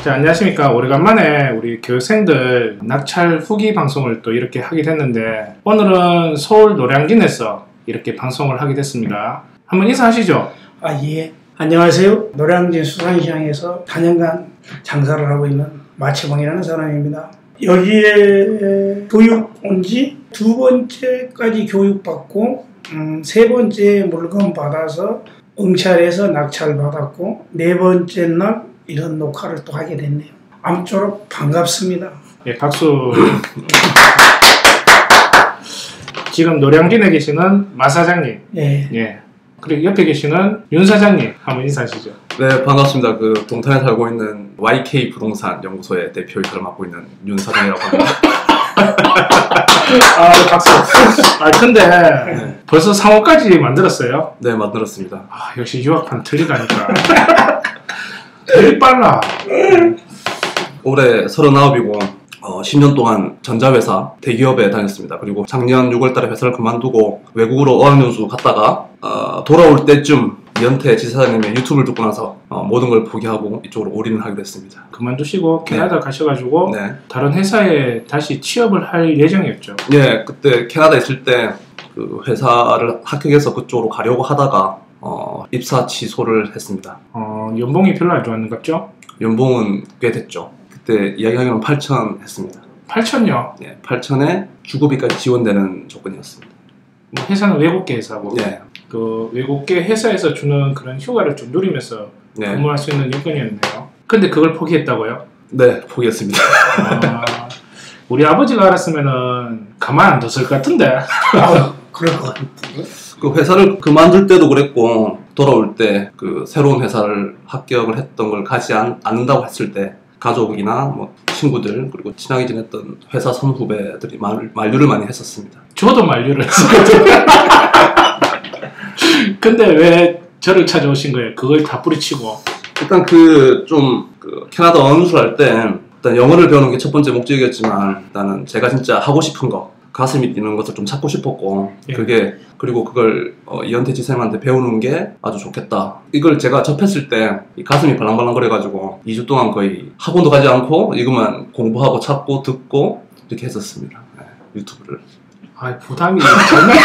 자, 안녕하십니까. 오래간만에 우리 교육생들 낙찰 후기 방송을 또 이렇게 하게 됐는데, 오늘은 서울 노량진에서 이렇게 방송을 하게 됐습니다. 한번 인사하시죠. 예. 안녕하세요. 노량진 수산시장에서 4년간 장사를 하고 있는 마채봉이라는 사람입니다. 여기에 교육 온 지 2번째까지 교육받고 3번째 물건 받아서 응찰해서 낙찰 받았고 4번째 날 이런 녹화를 또 하게 됐네요. 아무쪼록 반갑습니다. 예, 박수. 지금 노량진에 계시는 마 사장님. 예. 그리고 옆에 계시는 윤 사장님 한번 인사하시죠. 네, 반갑습니다. 그 동탄에 살고 있는 YK 부동산 연구소의 대표이사를 맡고 있는 윤 사장이라고 합니다. 박수. 근데 벌써 상호까지 만들었어요? 네, 만들었습니다. 역시 유학판 틀리다니까. 되게 빨라. 올해 39이고 10년 동안 전자회사 대기업에 다녔습니다. 그리고 작년 6월달에 회사를 그만두고 외국으로 어학연수 갔다가 돌아올 때쯤 이현태 지사장님의 유튜브를 듣고 나서 모든 걸 포기하고 이쪽으로 올인을 하게 됐습니다. 그만두시고 캐나다 가셔가지고 네. 다른 회사에 다시 취업을 할 예정이었죠. 네, 그때 캐나다 있을 때 그 회사를 합격해서 그쪽으로 가려고 하다가 입사 취소를 했습니다. 연봉이 별로 안 좋았는갑죠? 연봉은 꽤 됐죠. 그때 이야기하기로는 8천 했습니다. 8천요? 네, 8천에 주거비까지 지원되는 조건이었습니다. 회사는 외국계 회사고 네. 그 외국계 회사에서 주는 그런 휴가를 좀 누리면서 근무할 수 있는 여건이었네요. 근데 그걸 포기했다고요? 네, 포기했습니다. 우리 아버지가 알았으면은 가만 안 뒀을 것 같은데. 그럴 것 같은데. 그 회사를 그만둘 때도 그랬고 돌아올 때 그 새로운 회사를 합격을 했던 걸 가지 않는다고 했을 때 가족이나 뭐 친구들 그리고 친하게 지냈던 회사 선후배들이 만류를 많이 했었습니다. 저도 만류를 했었거든요. 근데 왜 저를 찾아오신 거예요? 그걸 다 뿌리치고. 일단 그 캐나다 언어를 할 때 일단 영어를 배우는 게 첫 번째 목적이었지만 일단은 제가 진짜 하고 싶은 거 가슴이 뛰는 것을 좀 찾고 싶었고 그리고 그걸 이현태 지사님한테 배우는 게 아주 좋겠다. 이걸 제가 접했을 때 이 가슴이 발랑발랑 거려가지고 2주 동안 거의 학원도 가지 않고 이것만 공부하고 찾고 듣고 이렇게 했었습니다. 네, 유튜브를. 부담이 장난이에요.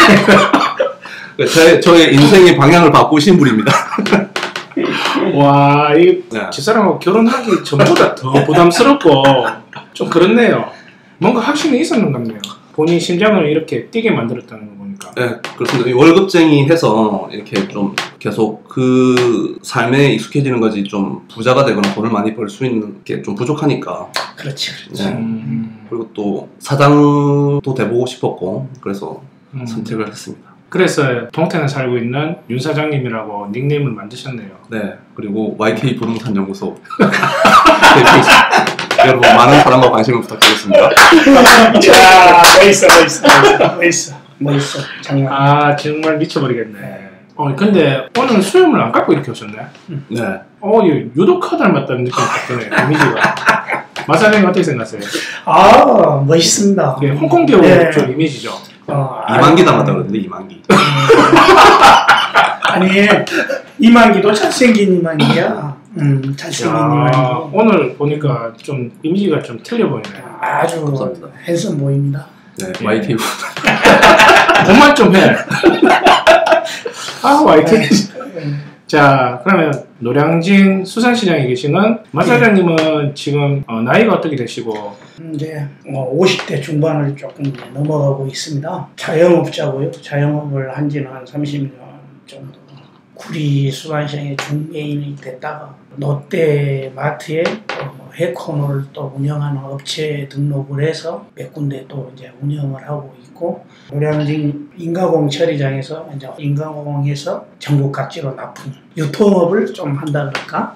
저의 인생의 방향을 바꾸신 분입니다. 와, 이 집사람하고 결혼하기 전보다 더 부담스럽고 좀 그렇네요. 뭔가 확신이 있었는 것 같네요. 본인 심장을 이렇게 뛰게 만들었다는 거 보니까. 네, 그렇습니다. 월급쟁이 해서 이렇게 좀 계속 그 삶에 익숙해지는 거지 좀 부자가 되거나 돈을 많이 벌 수 있는 게 좀 부족하니까. 그렇지. 네. 그리고 또 사장도 돼보고 싶었고 그래서 선택을 했습니다. 그래서 동탄에 살고 있는 윤 사장님이라고 닉네임을 만드셨네요. 네, 그리고 YK 부동산 연구소 여러분 많은 사랑과 관심을 부탁드리겠습니다. 자, 멋있어. 정말. 정말 미쳐버리겠네. 근데 오늘 수염을 안 깎고 이렇게 오셨네. 네. 유독 닮았다는 느낌이 딱 드네. 이미지가. 마 사장님 어떻게 생각하세요? 멋있습니다. 홍콩 배우 쪽 이미지죠. 이만기 닮았다고 그러는데 이만기. 아니 이만기도 잘생긴 이만기야. 잘생긴 이만기. 오늘 보니까 좀 이미지가 좀 틀려 보이네. 아주 감사합니다. 핸섬 보입니다. 네, YK. 그만 좀 해. YK. 자, 그러면 노량진 수산시장에 계시는 마 사장님은 지금 나이가 어떻게 되시고? 이제 50대 중반을 조금 넘어가고 있습니다. 자영업자고요. 자영업을 한 지는 한 30년 정도. 구리 수산시장의 중개인이 됐다가 롯데마트에 해코너를 또 운영하는 업체에 등록을 해서 몇 군데 또 이제 운영을 하고 있고 노량진 인가공 처리장에서 이제 인가공에서 전국 각지로 납품 유통업을 좀 한다 그럴까?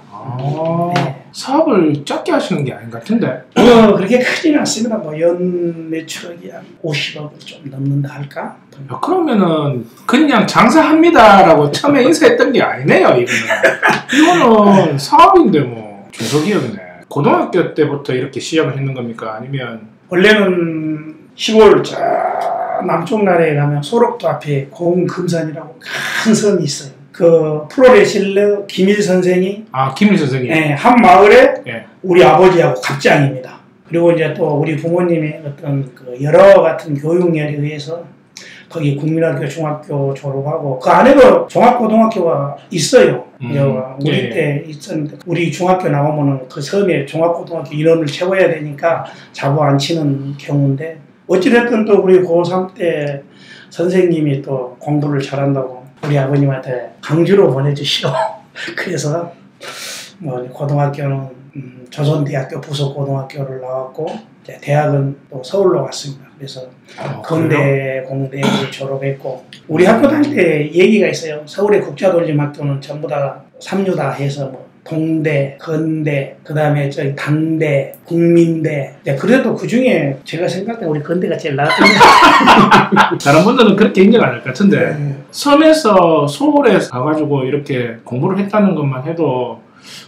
네. 사업을 작게 하시는 게 아닌 것 같은데? 그렇게 크지는 않습니다. 연 매출액이 한 50억을 좀 넘는다 할까? 그러면은 그냥 장사합니다라고 처음에 인사했던 게 아니네요. 이거는 사업인데 뭐 중소기업이네. 고등학교 때부터 이렇게 시작을 했는 겁니까? 아니면 원래는 시골 남쪽 나라에 가면 소록도 앞에 공금산이라고 큰 섬이 있어요. 그 프로레슬러 김일 선생이 김일 선생이 예, 한 마을에 예. 우리 아버지하고 갑장입니다. 그리고 이제 또 우리 부모님의 어떤 그 여러 같은 교육열에 의해서 거기 국민학교 중학교 졸업하고 그 안에도 종합고등학교가 있어요. 우리 예. 때 있었는데 우리 중학교 나오면은 그 섬에 종합고등학교 인원을 채워야 되니까 잡아 안 치는 경우인데 어찌됐든 또 우리 고3 때 선생님이 또 공부를 잘한다고 우리 아버님한테 강주로 보내주시오. 그래서 뭐 고등학교는 조선대학교 부속고등학교를 나왔고 이제 대학은 또 서울로 갔습니다. 그래서 건대 공대를 졸업했고 우리 학교 다닐 때 얘기가 있어요. 서울의 국자돌림학교는 전부 다 3류다 해서 뭐 동대, 건대, 그 다음에 저기 단대, 국민대. 그래도 그 중에 제가 생각할 때 우리 건대가 제일 나았던데. 다른 분들은 그렇게 인정 안 할 것 같은데 섬에서 서울에 가가지고 이렇게 공부를 했다는 것만 해도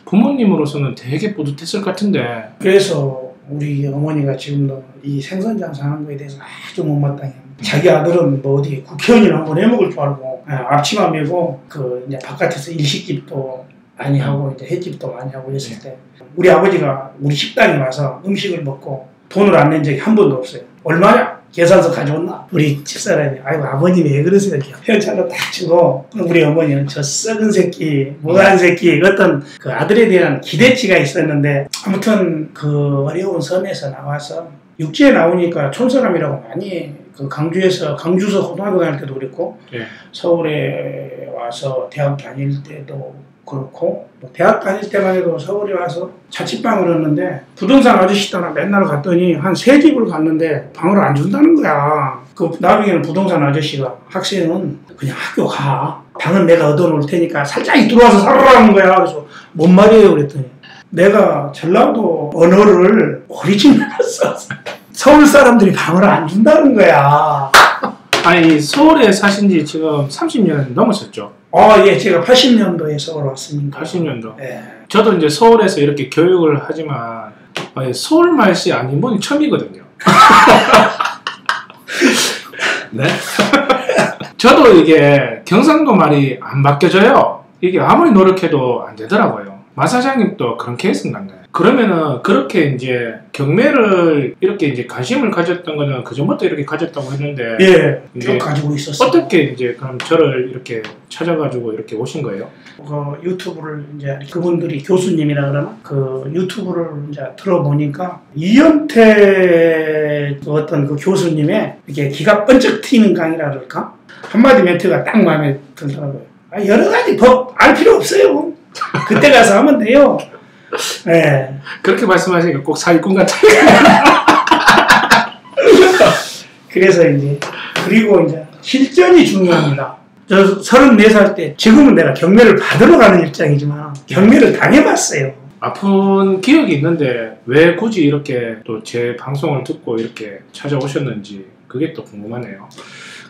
부모님으로서는 되게 뿌듯했을 것 같은데. 그래서 우리 어머니가 지금도 이 생선장사 하는 거에 대해서 아주 못마땅해요. 자기 아들은 뭐 어디 국회의원이나 한번 해먹을 줄 알고 앞치마 메고 그 이제 바깥에서 일식집도 많이 하고 이제 횟집도 많이 하고 이랬을 때 우리 아버지가 우리 식당에 와서 음식을 먹고 돈을 안 낸 적이 한 번도 없어요. 얼마냐? 계산서 가져왔나? 우리 집사람이 아이고 아버님 왜 그러세요? 현찰로 딱 주고 우리 어머니는 저 썩은 새끼, 무한 새끼 어떤 그 아들에 대한 기대치가 있었는데 아무튼 그 어려운 섬에서 나와서 육지에 나오니까 촌사람이라고 많이 그 강주에서 고등학교 다닐 때도 그랬고 서울에 와서 대학 다닐 때도 그렇고 대학 다닐 때만 해도 서울에 와서 자취방을 했는데 부동산 아저씨 따라 맨날 갔더니 한 3집을 갔는데 방을 안 준다는 거야. 그 나중에는 부동산 아저씨가 학생은 그냥 학교 가. 방은 내가 얻어놓을 테니까 살짝 들어와서 살아라는 거야. 그래서 뭔 말이에요 그랬더니 내가 전라도 언어를 오리지널했어. 서울 사람들이 방을 안 준다는 거야. 아니 서울에 사신 지 지금 30년 넘으셨죠? 예, 제가 80년도에 서울 왔으니까. 80년도. 예. 저도 이제 서울에서 이렇게 교육을 하지만 서울 말씨 아닌 분이 처음이거든요. 네? 저도 이게 경상도 말이 안 바뀌어져요. 이게 아무리 노력해도 안 되더라고요. 마 사장님도 그런 케이스 같네. 그러면은 그렇게 이제 경매를 이렇게 이제 관심을 가졌던 거는 그 전부터 이렇게 가졌다고 했는데 예, 쭉 가지고 있었어요. 어떻게 이제 그럼 저를 이렇게 찾아가지고 이렇게 오신 거예요? 그 유튜브를 이제 그분들이 교수님이라 그러나 그 유튜브를 이제 들어보니까 이현태 어떤 그 교수님의 이렇게 기가 번쩍 튀는 강의라 그럴까? 한마디 멘트가 딱 마음에 들더라고요. 여러 가지 법 알 필요 없어요. 그때 가서 하면 돼요. 네. 그렇게 말씀하시니까 꼭 사기꾼 같아요. 그래서 이제 그리고 이제 실전이 중요합니다. 저 34살 때 지금은 내가 경매를 받으러 가는 입장이지만 경매를 당해봤어요. 아픈 기억이 있는데 왜 굳이 이렇게 또 제 방송을 듣고 이렇게 찾아오셨는지 그게 또 궁금하네요.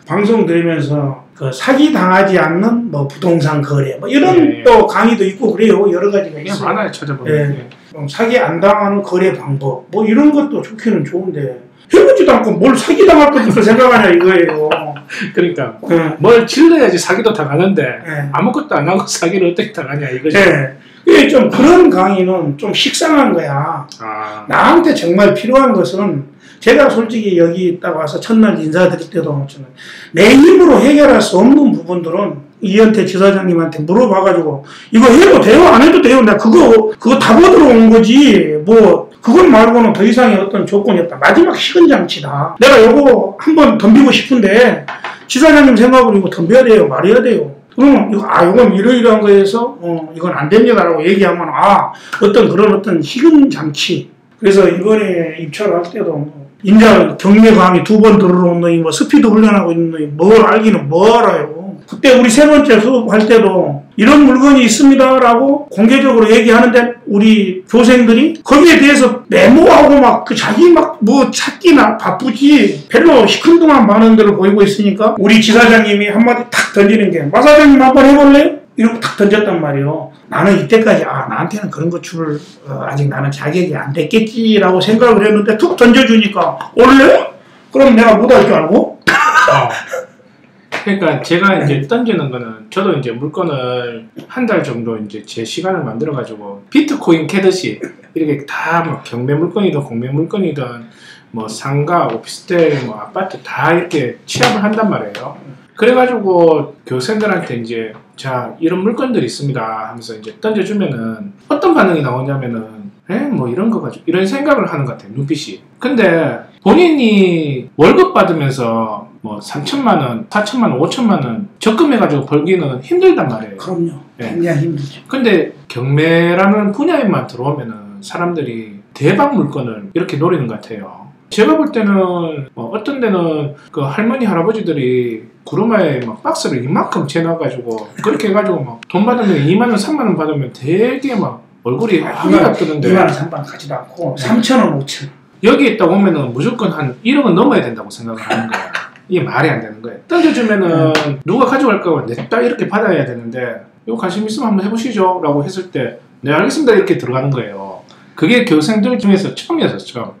방송 들으면서 그 사기 당하지 않는 뭐 부동산 거래 뭐 이런 또 강의도 있고 그래요. 여러 가지가 있어요. 많아요 찾아보면. 사기 안 당하는 거래 방법 뭐 이런 것도 좋기는 좋은데 해보지도 않고 뭘 사기 당할 것부터 생각하냐 이거예요. 그러니까 뭘 질러야지 사기도 당하는데 네. 아무것도 안 하고 사기를 어떻게 당하냐 이거죠. 네. 좀 그런 강의는 좀 식상한 거야. 나한테 정말 필요한 것은 제가 솔직히 여기 있다가 와서 첫날 인사드릴 때도 내 힘으로 해결할 수 없는 부분들은 이현태 지사장님한테 물어봐가지고 이거 해도 돼요? 안 해도 돼요? 나 그거 다 받으러 온 거지. 뭐 그것 말고는 더 이상의 어떤 조건이 없다. 마지막 식은장치다. 내가 이거 한번 덤비고 싶은데 지사장님 생각으로 이거 덤벼야 돼요? 말해야 돼요? 그러면 이건 이러이러한 거에서 이건 안 됩니다라고 얘기하면 어떤 그런 어떤 식은장치. 그래서 이번에 입찰할 때도 인자 경매 강의 2번 들어온 놈이 뭐 스피드 훈련하고 있는 놈이 뭘 알기는 뭐 알아요. 그때 우리 3번째 수업할 때도 이런 물건이 있습니다라고 공개적으로 얘기하는데 우리 교생들이 거기에 대해서 메모하고 막 그 자기 막 뭐 찾기나 바쁘지 별로 시큰둥한 반응들을 보이고 있으니까 우리 지사장님이 한마디 탁 던지는 게 마 사장님 한번 해볼래요? 이러고 탁 던졌단 말이에요. 나는 이때까지 나한테는 그런 거 줄 아직 나는 자격이 안 됐겠지라고 생각을 했는데 툭 던져주니까 올래? 그럼 내가 못할 줄 알고? 그러니까 제가 이제 던지는 거는 저도 이제 물건을 한 달 정도 이제 제 시간을 만들어 가지고 비트코인 캐듯이 이렇게 다 뭐 경매 물건이든 공매 물건이든 뭐 상가, 오피스텔, 뭐 아파트 다 이렇게 취합을 한단 말이에요. 그래가지고 교생들한테 이제 자 이런 물건들이 있습니다 하면서 이제 던져주면은 어떤 반응이 나오냐면은 뭐 이런 거 가지고 이런 생각을 하는 것 같아요. 눈빛이. 근데 본인이 월급 받으면서 뭐 3천만 원, 4천만 원, 5천만 원 적금해가지고 벌기는 힘들단 말이에요. 그럼요. 예. 굉장히 힘들죠. 근데 경매라는 분야에만 들어오면은 사람들이 대박 물건을 이렇게 노리는 것 같아요. 제가 볼 때는 어떤 데는 그 할머니 할아버지들이 구루마에 막 박스를 이만큼 채놔가지고 그렇게 해가지고 막 돈 받으면 2만 원, 3만 원 받으면 되게 막 얼굴이 화가 뜨는데 2만 원, 3만 원 가지도 않고 3천 원, 5천 원. 여기 있다 오면은 무조건 한 1억은 넘어야 된다고 생각을 하는 거야. 이게 말이 안 되는 거예요. 던져주면은 누가 가져갈까 냈다 이렇게 받아야 되는데 이거 관심 있으면 한번 해보시죠 라고 했을 때 네 알겠습니다 이렇게 들어가는 거예요. 그게 교생들 중에서 처음이었어요. 처음.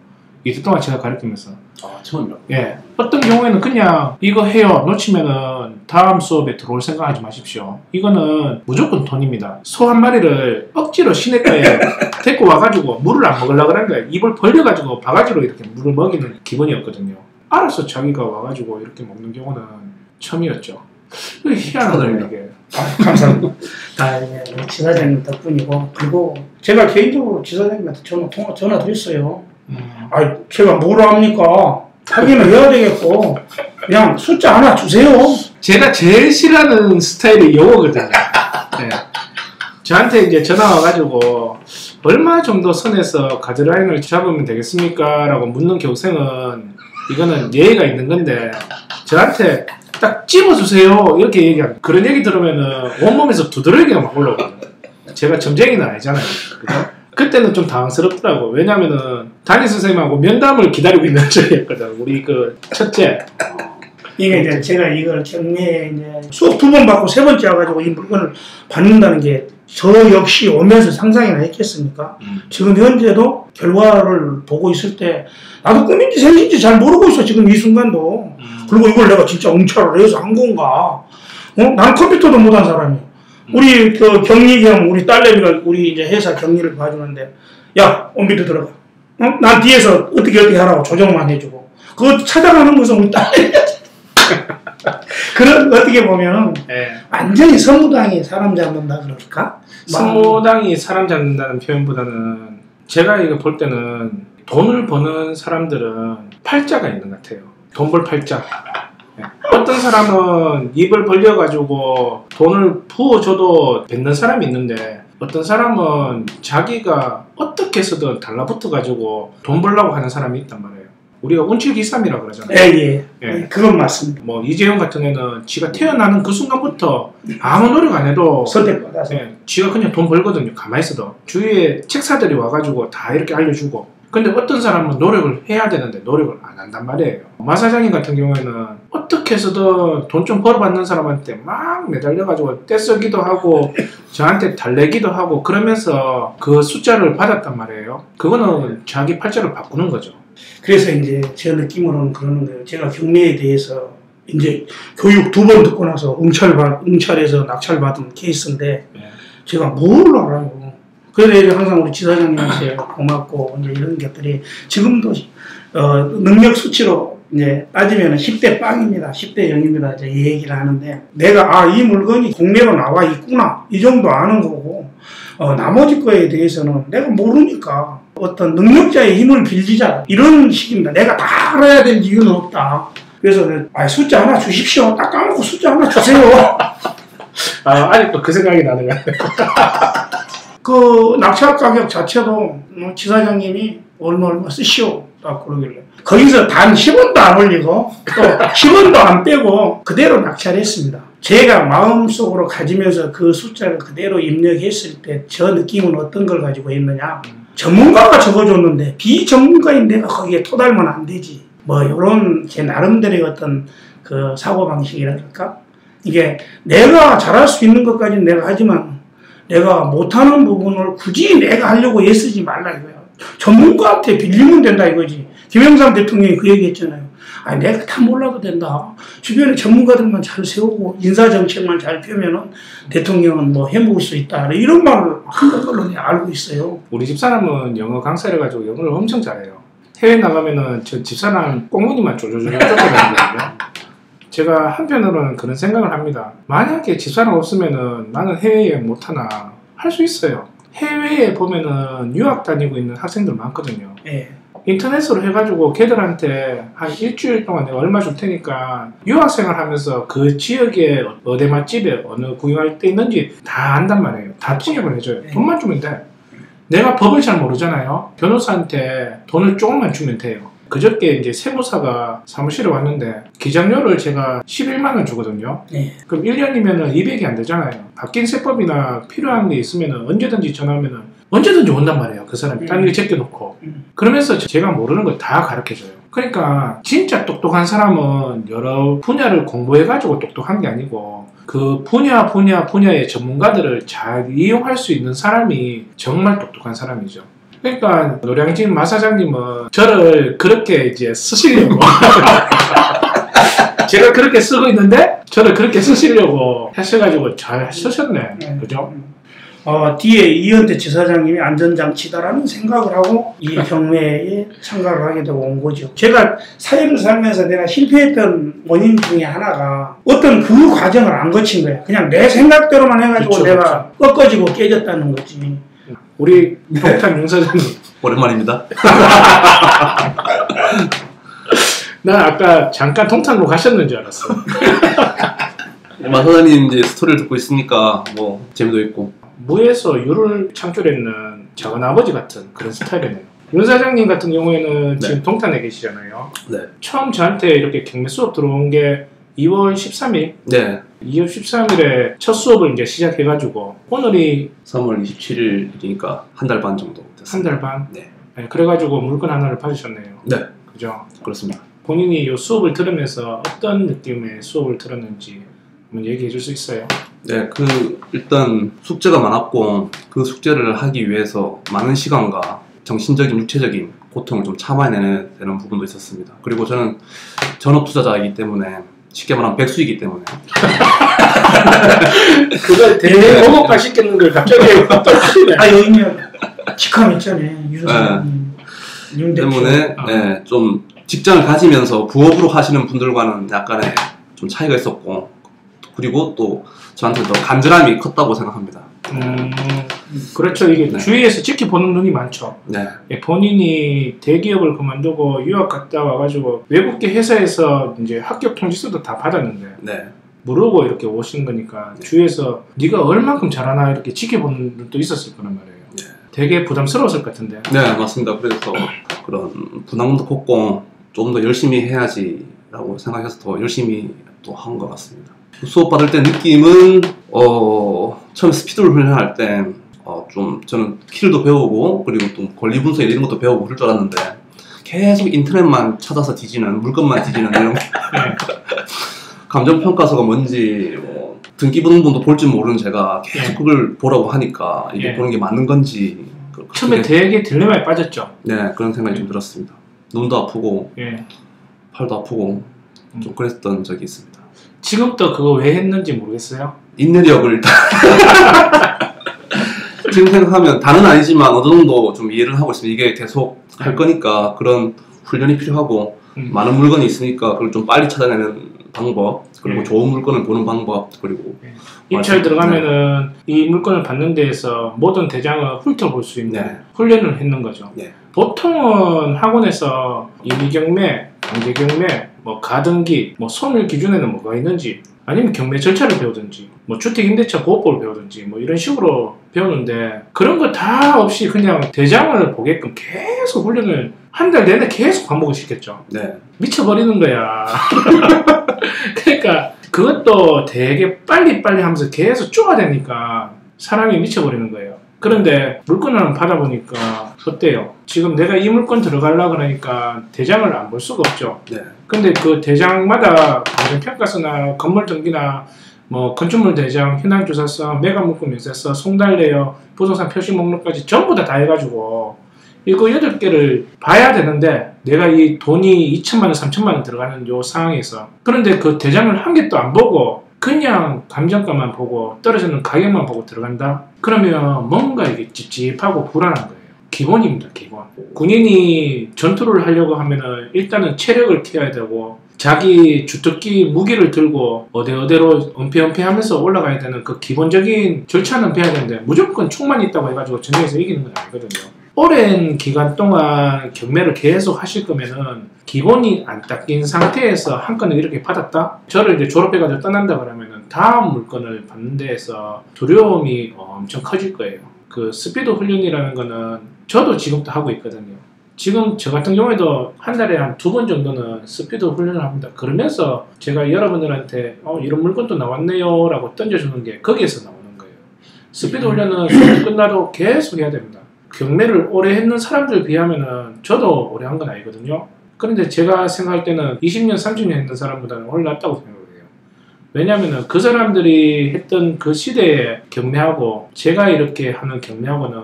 2주 동안 제가 가르치면서. 아, 처음이요? 예. 어떤 경우에는 그냥 이거 해요. 놓치면은 다음 수업에 들어올 생각하지 마십시오. 이거는 무조건 돈입니다. 소 한 마리를 억지로 시내가에 데리고 와가지고 물을 안 먹으려고 그런 거예요. 입을 벌려가지고 바가지로 이렇게 물을 먹이는 기분이었거든요. 알아서 자기가 와가지고 이렇게 먹는 경우는 처음이었죠. 희한하네요, 이게. 감사합니다. 다 지사장님 덕분이고, 그리고 제가 개인적으로 지사장님한테 전화 드렸어요. 제가 뭘 합니까? 하기는 해야 되겠고, 그냥 숫자 하나 주세요. 제가 제일 싫어하는 스타일이 요거거든요. 네. 저한테 이제 전화 와가지고, 얼마 정도 선에서 가드라인을 잡으면 되겠습니까? 라고 묻는 교생은, 이거는 예의가 있는 건데, 저한테 딱 집어주세요. 이렇게 얘기하는. 그런 얘기 들으면은 온몸에서 두드러기가 막 올라오거든요. 제가 점쟁이는 아니잖아요. 그죠? 그때는 좀 당황스럽더라고. 왜냐면은 담임 선생님하고 면담을 기다리고 있는 중이었거든. 우리 그 첫째. 이게 이제 제가 이걸 경매에 이제 수업 2번 받고 3번째 와가지고 이 물건을 받는다는 게 저 역시 오면서 상상이나 했겠습니까? 지금 현재도 결과를 보고 있을 때 나도 꿈인지 생긴지 잘 모르고 있어. 지금 이 순간도. 그리고 이걸 내가 진짜 응찰을 해서 한 건가? 나는 컴퓨터도 못한 사람이야. 우리 그 격리 겸 우리 딸내미가 우리 이제 회사 격리를 봐주는데, 야, 온비도 들어가. 난 뒤에서 어떻게 하라고 조정만 해주고. 그거 찾아가는 것은 우리 딸내미야. 그런, 어떻게 보면, 완전히 서무당이 사람 잡는다 그럴까? 서무당이 사람 잡는다는 표현보다는 제가 이거 볼 때는 돈을 버는 사람들은 팔자가 있는 것 같아요. 돈 벌 팔자. 어떤 사람은 입을 벌려가지고 돈을 부어줘도 뱉는 사람이 있는데 어떤 사람은 자기가 어떻게 해서든 달라붙어가지고 돈 벌려고 하는 사람이 있단 말이에요. 우리가 운칠기삼이라 그러잖아요. 예. 그건 맞습니다. 뭐 이재용 같은 애는 지가 태어나는 그 순간부터 아무 노력 안 해도 선택받아서 지가 그냥 돈 벌거든요. 가만히 있어도. 주위에 책사들이 와가지고 다 이렇게 알려주고. 근데 어떤 사람은 노력을 해야 되는데 노력을 안 한단 말이에요. 마 사장님 같은 경우에는 어떻게 해서든 돈 좀 벌어받는 사람한테 막 매달려가지고 떼쓰기도 하고 저한테 달래기도 하고 그러면서 그 숫자를 받았단 말이에요. 그거는 자기 팔자를 바꾸는 거죠. 그래서 이제 제 느낌으로는 그러는 거예요. 제가 경매에 대해서 이제 교육 2번 듣고 나서 응찰해서 낙찰받은 케이스인데 제가 뭘 알아요. 그래서 항상 우리 지사장님한테 고맙고 이제 이런 것들이 지금도 능력 수치로 이제 따지면 10대 빵입니다. 10대 0입니다. 이제 이 얘기를 하는데 내가 이 물건이 공매로 나와 있구나 이 정도 아는 거고 나머지 거에 대해서는 내가 모르니까 어떤 능력자의 힘을 빌리자 이런 식입니다. 내가 다 알아야 될 이유는 없다. 그래서 숫자 하나 주십시오. 딱 까먹고 숫자 하나 주세요. 아직도 그 생각이 나는 거예요. 그 낙찰 가격 자체도 지사장님이 얼마 쓰시오 딱 그러길래 거기서 단 10원도 안 올리고 또 10원도 안 빼고 그대로 낙찰했습니다. 제가 마음속으로 가지면서 그 숫자를 그대로 입력했을 때 저 느낌은 어떤 걸 가지고 있느냐. 전문가가 적어줬는데 비전문가인 내가 거기에 토달면 안 되지. 뭐 이런 제 나름대로의 어떤 그 사고방식이랄까. 이게 내가 잘할 수 있는 것까지는 내가 하지만 내가 못하는 부분을 굳이 내가 하려고 애쓰지 말라 이거예요. 전문가한테 빌리면 된다 이거지. 김영삼 대통령이 그 얘기했잖아요. 아니 내가 다 몰라도 된다. 주변에 전문가들만 잘 세우고 인사정책만 잘 펴면은 대통령은 뭐 해먹을 수 있다. 이런 말을 한번 걸로 알고 있어요. 우리 집사람은 영어 강사를 해가지고 영어를 엄청 잘해요. 해외 나가면은 저 집사람 꽁무니만 졸졸졸 쫓아다니거든요. 제가 한편으로는 그런 생각을 합니다. 만약에 집사람 없으면은 나는 해외여행 못하나 할 수 있어요. 해외에 보면은 유학 다니고 있는 학생들 많거든요. 예. 인터넷으로 해가지고 걔들한테 한 일주일 동안 내가 얼마 줄 테니까 유학생활 하면서 그 지역에 어디 맛집에 어느 구경할 때 있는지 다 안단 말이에요. 다 통역을 해줘요. 돈만 주면 돼. 내가 법을 잘 모르잖아요. 변호사한테 돈을 조금만 주면 돼요. 그저께 이제 세무사가 사무실에 왔는데 기장료를 제가 11만 원 주거든요. 네. 그럼 1년이면 200이 안 되잖아요. 바뀐 세법이나 필요한 게 있으면 언제든지 전화하면 언제든지 온단 말이에요. 그 사람이 딴 일 제껴놓고. 그러면서 제가 모르는 걸 다 가르쳐줘요. 그러니까 진짜 똑똑한 사람은 여러 분야를 공부해가지고 똑똑한 게 아니고 그 분야의 전문가들을 잘 이용할 수 있는 사람이 정말 똑똑한 사람이죠. 그러니까 노량진 마사장님은 저를 그렇게 이제 쓰시려고 제가 그렇게 쓰고 있는데 저를 그렇게 쓰시려고 하셔가지고 잘 쓰셨네. 그죠? 뒤에 이현태 지사장님이 안전장치다라는 생각을 하고 이 경매에 참가를 하게 되고 온 거죠. 제가 사회를 살면서 내가 실패했던 원인 중에 하나가 어떤 그 과정을 안 거친 거야. 그냥 내 생각대로만 해가지고 그쵸, 내가 꺾어지고 깨졌다는 거지. 우리 동탄 용사장님 오랜만입니다. 난 아까 잠깐 통탄으로 가셨는 줄 알았어. 마사장님 이제 스토리를 듣고 있으니까 뭐 재미도 있고 무에서 유를 창출했는 작은 아버지 같은 그런 스타일이네요. 윤 사장님 같은 경우에는 지금 동탄에 계시잖아요. 네. 처음 저한테 이렇게 경매 수업 들어온 게 2월 13일? 네. 2월 13일에 첫 수업을 이제 시작해가지고 오늘이 3월 27일이니까 한 달 반 정도 됐습니다. 한 달 반? 네. 네. 그래가지고 물건 하나를 받으셨네요. 네. 그죠? 그렇습니다. 본인이 이 수업을 들으면서 어떤 느낌의 수업을 들었는지 한번 얘기해 줄 수 있어요? 네, 일단 숙제가 많았고 그 숙제를 하기 위해서 많은 시간과 정신적인, 육체적인 고통을 좀 참아내야 되는 부분도 있었습니다. 그리고 저는 전업 투자자이기 때문에 쉽게 말하면 백수이기 때문에 그걸 되게 공업화 시키는 걸 갑자기 여기 직함 있잖아요. 윤 때문에 네, 좀 직장을 가지면서 부업으로 하시는 분들과는 약간의 좀 차이가 있었고 그리고 또 저한테 더 간절함이 컸다고 생각합니다. 그렇죠. 이게 네. 주위에서 지켜보는 눈이 많죠. 네. 본인이 대기업을 그만두고 유학 갔다 와가지고 외국계 회사에서 이제 합격 통지서도 다 받았는데 네. 모르고 이렇게 오신 거니까 네. 주위에서 네가 얼만큼 잘하나 이렇게 지켜보는 눈도 있었을 거란 말이에요. 네. 되게 부담스러웠을 것 같은데. 네, 맞습니다. 그래서 그런 부담도 컸고 좀 더 열심히 해야지라고 생각해서 더 열심히 또 한 것 같습니다. 수업 받을 때 느낌은 처음 스피드를 훈련할 때 좀 저는 키를도 배우고 그리고 또 권리 분석 이런 것도 배우고 그럴 줄 알았는데 계속 인터넷만 찾아서 뒤지는 물건만 뒤지는 이런 감정 평가서가 뭔지 등기 부등본도 볼 줄 모르는 제가 계속 그걸 보라고 하니까 이게 보는 게 맞는 건지 처음에 되게 딜레마에 빠졌죠. 네, 그런 생각이 좀 들었습니다. 눈도 아프고 팔도 아프고 좀 그랬던 적이 있습니다. 지금도 그거 왜 했는지 모르겠어요? 인내력을 일단 지금 생각하면 다는 아니지만 어느 정도 좀 이해를 하고 있습니다. 이게 계속 할 거니까 그런 훈련이 필요하고 많은 물건이 있으니까 그걸 좀 빨리 찾아내는 방법 그리고 좋은 물건을 보는 방법 그리고 입찰 들어가면은 이 물건을 받는 데에서 모든 대장을 훑어볼 수 있는 훈련을 했는 거죠. 보통은 학원에서 임의경매, 강제경매, 뭐 가등기, 뭐 소멸 기준에는 뭐가 있는지 아니면 경매 절차를 배우든지 뭐 주택임대차 보호법을 배우든지 뭐 이런 식으로 배우는데 그런 거 다 없이 그냥 대장을 보게끔 계속 훈련을 한 달 내내 계속 반복을 시켰죠. 미쳐버리는 거야. 그러니까 그것도 되게 빨리빨리 하면서 계속 쪼아대니까 사람이 미쳐버리는 거예요. 그런데 물건을 받아보니까 어때요? 지금 내가 이 물건 들어가려고 하니까 대장을 안 볼 수가 없죠. 근데 그 대장마다 감정평가서나 건물 등기나 뭐 건축물 대장, 현황조사서, 매각물건 명세서, 송달래요, 부동산 표시 목록까지 전부 다 해가지고 이거 8개를 봐야 되는데 내가 이 돈이 2천만 원, 3천만 원 들어가는 요 상황에서 그런데 그 대장을 한 개도 안 보고 그냥 감정가만 보고 떨어지는 가격만 보고 들어간다? 그러면 뭔가 이게 찝찝하고 불안한 거예요. 기본입니다. 기본. 군인이 전투를 하려고 하면은 일단은 체력을 키워야 되고 자기 주특기 무기를 들고 어디어디로 은폐하면서 올라가야 되는 그 기본적인 절차는 배워야 되는데 무조건 총만 있다고 해가지고 전쟁에서 이기는 건 아니거든요. 오랜 기간 동안 경매를 계속 하실 거면은 기본이 안 닦인 상태에서 한 건을 이렇게 받았다? 저를 이제 졸업해가지고 떠난다 그러면은 다음 물건을 받는 데에서 두려움이 엄청 커질 거예요. 그 스피드 훈련이라는 거는 저도 지금도 하고 있거든요. 지금 저 같은 경우에도 한 달에 한 2번 정도는 스피드 훈련을 합니다. 그러면서 제가 여러분들한테 이런 물건도 나왔네요 라고 던져주는 게 거기에서 나오는 거예요. 스피드 훈련은 수업 끝나도 계속 해야 됩니다. 경매를 오래 했는 사람들 비하면은 저도 오래 한 건 아니거든요. 그런데 제가 생각할 때는 20년, 30년 했는 사람보다는 훨씬 낫다고 생각해요. 왜냐면은 그 사람들이 했던 그 시대에 경매하고 제가 이렇게 하는 경매하고는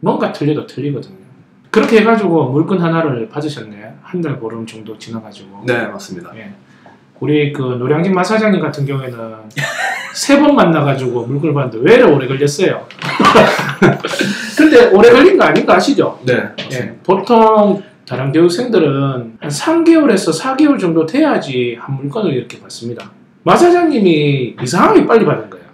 뭔가 틀려도 틀리거든요. 그렇게 해가지고 물건 하나를 받으셨네. 한 달 보름 정도 지나가지고. 네, 맞습니다. 예. 우리 그 노량진 마사장님 같은 경우에는 3번 만나가지고 물건을 봤는데 왜 이렇게 오래 걸렸어요? 근데 오래 걸린 거 아닌가 아시죠? 네. 예. 보통 다른 교육생들은 한 3개월에서 4개월 정도 돼야지 한 물건을 이렇게 받습니다. 마사장님이 이상하게 빨리 받은 거예요.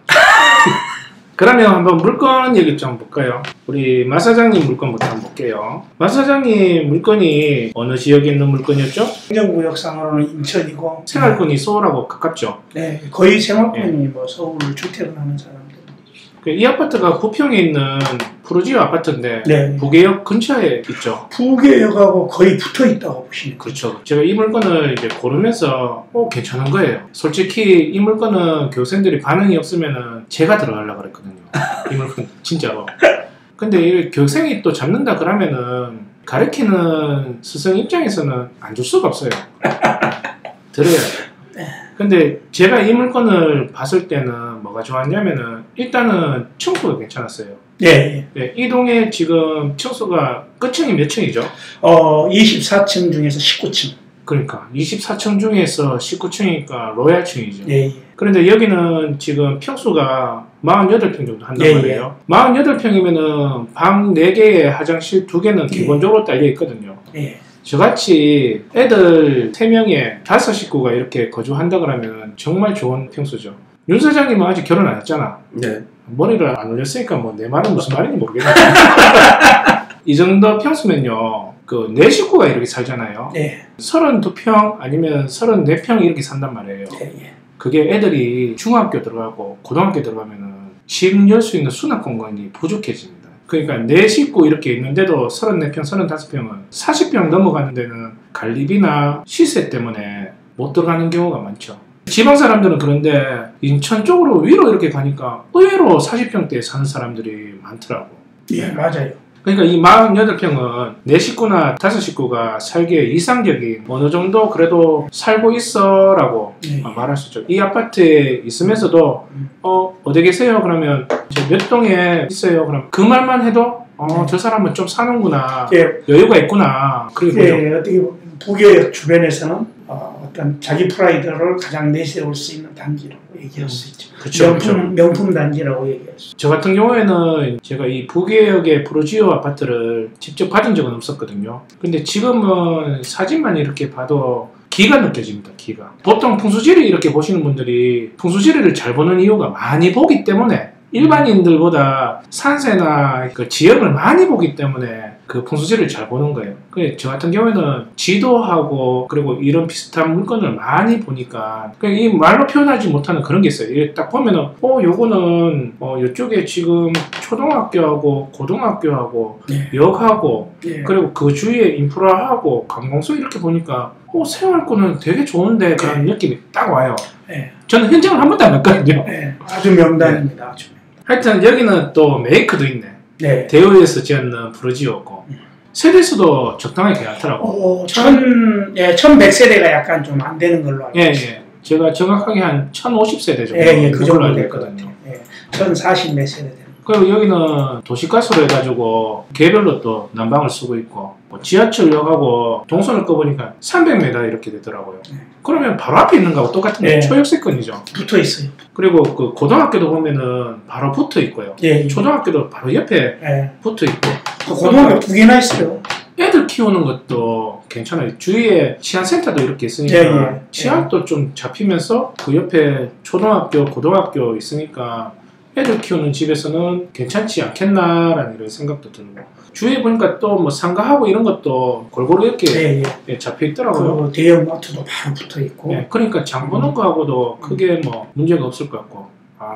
그러면 한번 물건 얘기 좀 볼까요? 우리 마사장님 물건부터 한번 볼게요. 마사장님 물건이 어느 지역에 있는 물건이었죠? 행정구역상으로는 인천이고 생활권이 서울하고 가깝죠? 네, 거의 생활권이 뭐 서울 주택을 하는 사람들. 이 아파트가 부평에 있는 푸르지오 아파트인데 네. 부계역 근처에 있죠. 부계역하고 거의 붙어 있다고 보시면 그렇죠. 제가 이 물건을 이제 고르면서 괜찮은 거예요. 솔직히 이 물건은 교생들이 반응이 없으면은 제가 들어가려고 그랬거든요. 이 물건 진짜로. 근데 이 교생이 또 잡는다 그러면은 가르치는 스승 입장에서는 안 줄 수가 없어요. 들어야 돼요. 근데 제가 이 물건을 봤을 때는 뭐가 좋았냐면은 일단은 층수가 괜찮았어요. 네. 네, 이 동에 지금 층수가 끝층이 몇 층이죠? 24층 중에서 19층. 그러니까 24층 중에서 19층이니까 로얄층이죠. 예, 예. 그런데 여기는 지금 평수가 48평 정도 한단 예, 말이에요. 48평이면은 방 4개에 화장실 2개는 기본적으로 딸려 있거든요. 예. 저같이 애들 3명에 5식구가 이렇게 거주한다 그러면 정말 좋은 평수죠. 윤 사장님은 아직 결혼 안 했잖아. 네. 머리를 안 올렸으니까 뭐 내 말은 무슨 말인지 모르겠네. 이 정도 평수면요. 그 4식구가 이렇게 살잖아요. 네. 32평 아니면 34평 이렇게 산단 말이에요. 예, 예. 그게 애들이 중학교 들어가고 고등학교 들어가면은 집 열 수 있는 수납 공간이 부족해집니다. 그러니까 4식구 이렇게 있는데도 34평, 35평은 40평 넘어가는 데는 관리비나 시세 때문에 못 들어가는 경우가 많죠. 지방 사람들은 그런데 인천 쪽으로 위로 이렇게 가니까 의외로 40평대에 사는 사람들이 많더라고. 예, 맞아요. 그러니까 이 48평은 4식구나 5식구가 살기에 이상적인 어느 정도 그래도 살고 있어 라고 말할 수 있죠. 이 아파트에 있으면서도 어디 계세요? 그러면 몇 동에 있어요? 그럼 그 말만 해도 저 사람은 좀 사는구나. 예. 여유가 있구나. 그리고 예, 어떻게 보면 부계역 주변에서는 어떤 자기 프라이드를 가장 내세울 수 있는 단지라고 얘기할 수 있죠. 그쵸, 명품 단지라고 얘기할 수 있죠. 저 같은 경우에는 제가 이 부계역의 푸르지오 아파트를 직접 받은 적은 없었거든요. 근데 지금은 사진만 이렇게 봐도 기가 느껴집니다. 기가. 보통 풍수지리 이렇게 보시는 분들이 풍수지리를 잘 보는 이유가 많이 보기 때문에 일반인들보다 산세나 그 지역을 많이 보기 때문에 그 풍수지를 잘 보는 거예요. 저 같은 경우에는 지도하고 그리고 이런 비슷한 물건을 많이 보니까 이 말로 표현하지 못하는 그런 게 있어요. 딱 보면은 요거는 이쪽에 지금 초등학교하고 고등학교하고 역하고 그리고 그 주위에 인프라하고 관공서 이렇게 보니까 생활권은 되게 좋은데 그런 느낌이 딱 와요. 저는 현장을 한 번도 안 갔거든요. 아주 명단입니다. 아주. 하여튼 여기는 또 메이크도 있네. 대우에서 지었는 푸르지오고 세대수도 적당하게 괜찮더라고. 1100세대가 약간 좀 안 되는 걸로 알고 있어요. 제가 정확하게 한 1050세대 정도 그 정도 알고 있거든요. 1040 몇 세대 되는 그리고 여기는 도시가스로 해가지고 개별로 또 난방을 쓰고 있고 뭐 지하철역하고 동선을 꺼보니까 300m 이렇게 되더라고요. 그러면 바로 앞에 있는 거하고 똑같은 게 초역세권이죠. 붙어 있어요. 그리고 그 고등학교도 보면은 바로 붙어 있고요. 초등학교도 바로 옆에 붙어 있고. 고등학교 2개나 있어요. 애들 키우는 것도 괜찮아요. 주위에 치안센터도 이렇게 있으니까 치안도 좀 잡히면서 그 옆에 초등학교, 고등학교 있으니까 애들 키우는 집에서는 괜찮지 않겠나라는 이런 생각도 들고 주위에 보니까 또 뭐 상가하고 이런 것도 골고루 이렇게 잡혀 있더라고요. 그 대형 마트도 바로 붙어 있고. 그러니까 장 보는 거하고도 크게 뭐 문제가 없을 것 같고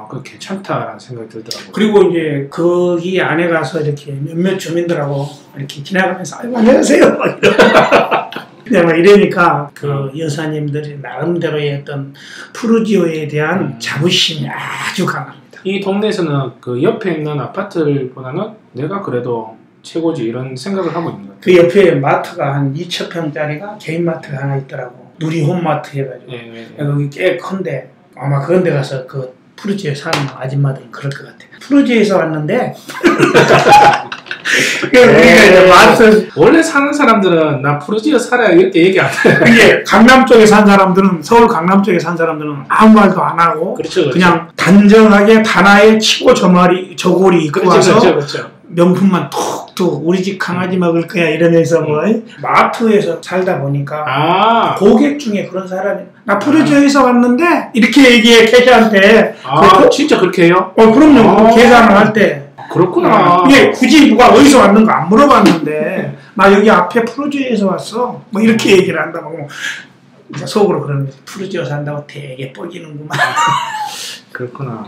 그거 괜찮다라는 생각이 들더라고요. 그리고 이제 거기 안에 가서 이렇게 몇몇 주민들하고 이렇게 지나가면서 아이고 안녕하세요 막 이러니까 그 여사님들이 나름대로의 어떤 푸르지오에 대한 자부심이 아주 강합니다. 이 동네에서는 그 옆에 있는 아파트보다는 내가 그래도 최고지 이런 생각을 하고 있는 거예요. 그 옆에 마트가 한 2,000평짜리가 개인 마트가 하나 있더라고. 누리홈마트 해가지고 여기 꽤 큰데 아마 그런 데 가서 그 푸르지오에 사는 아줌마들은 그럴 것 같아. 푸르지오에서 왔는데 마트 원래 사는 사람들은 나 푸르지오 살아야 이렇게 얘기 안 해. 이게 강남 쪽에 산 사람들은 서울 강남 쪽에 산 사람들은 아무 말도 안 하고 그냥 단정하게 단아에 치고 저고리 입고 와서 명품만 툭툭 우리 집 강아지 먹을 거야 이러면서 뭐 마트에서 살다 보니까 고객 중에 그런 사람이 나 푸르지오에서 왔는데 이렇게 얘기해 캐시한테. 진짜 그렇게 해요? 그럼요. 계산을 할 때. 그렇구나. 이게 굳이 누가 어디서 왔는가 안 물어봤는데 나 여기 앞에 푸르지오에서 왔어 뭐 이렇게 얘기를 한다고 속으로 그러는 거지. 푸르지오 산다고 되게 뻐기는구만. 그렇구나.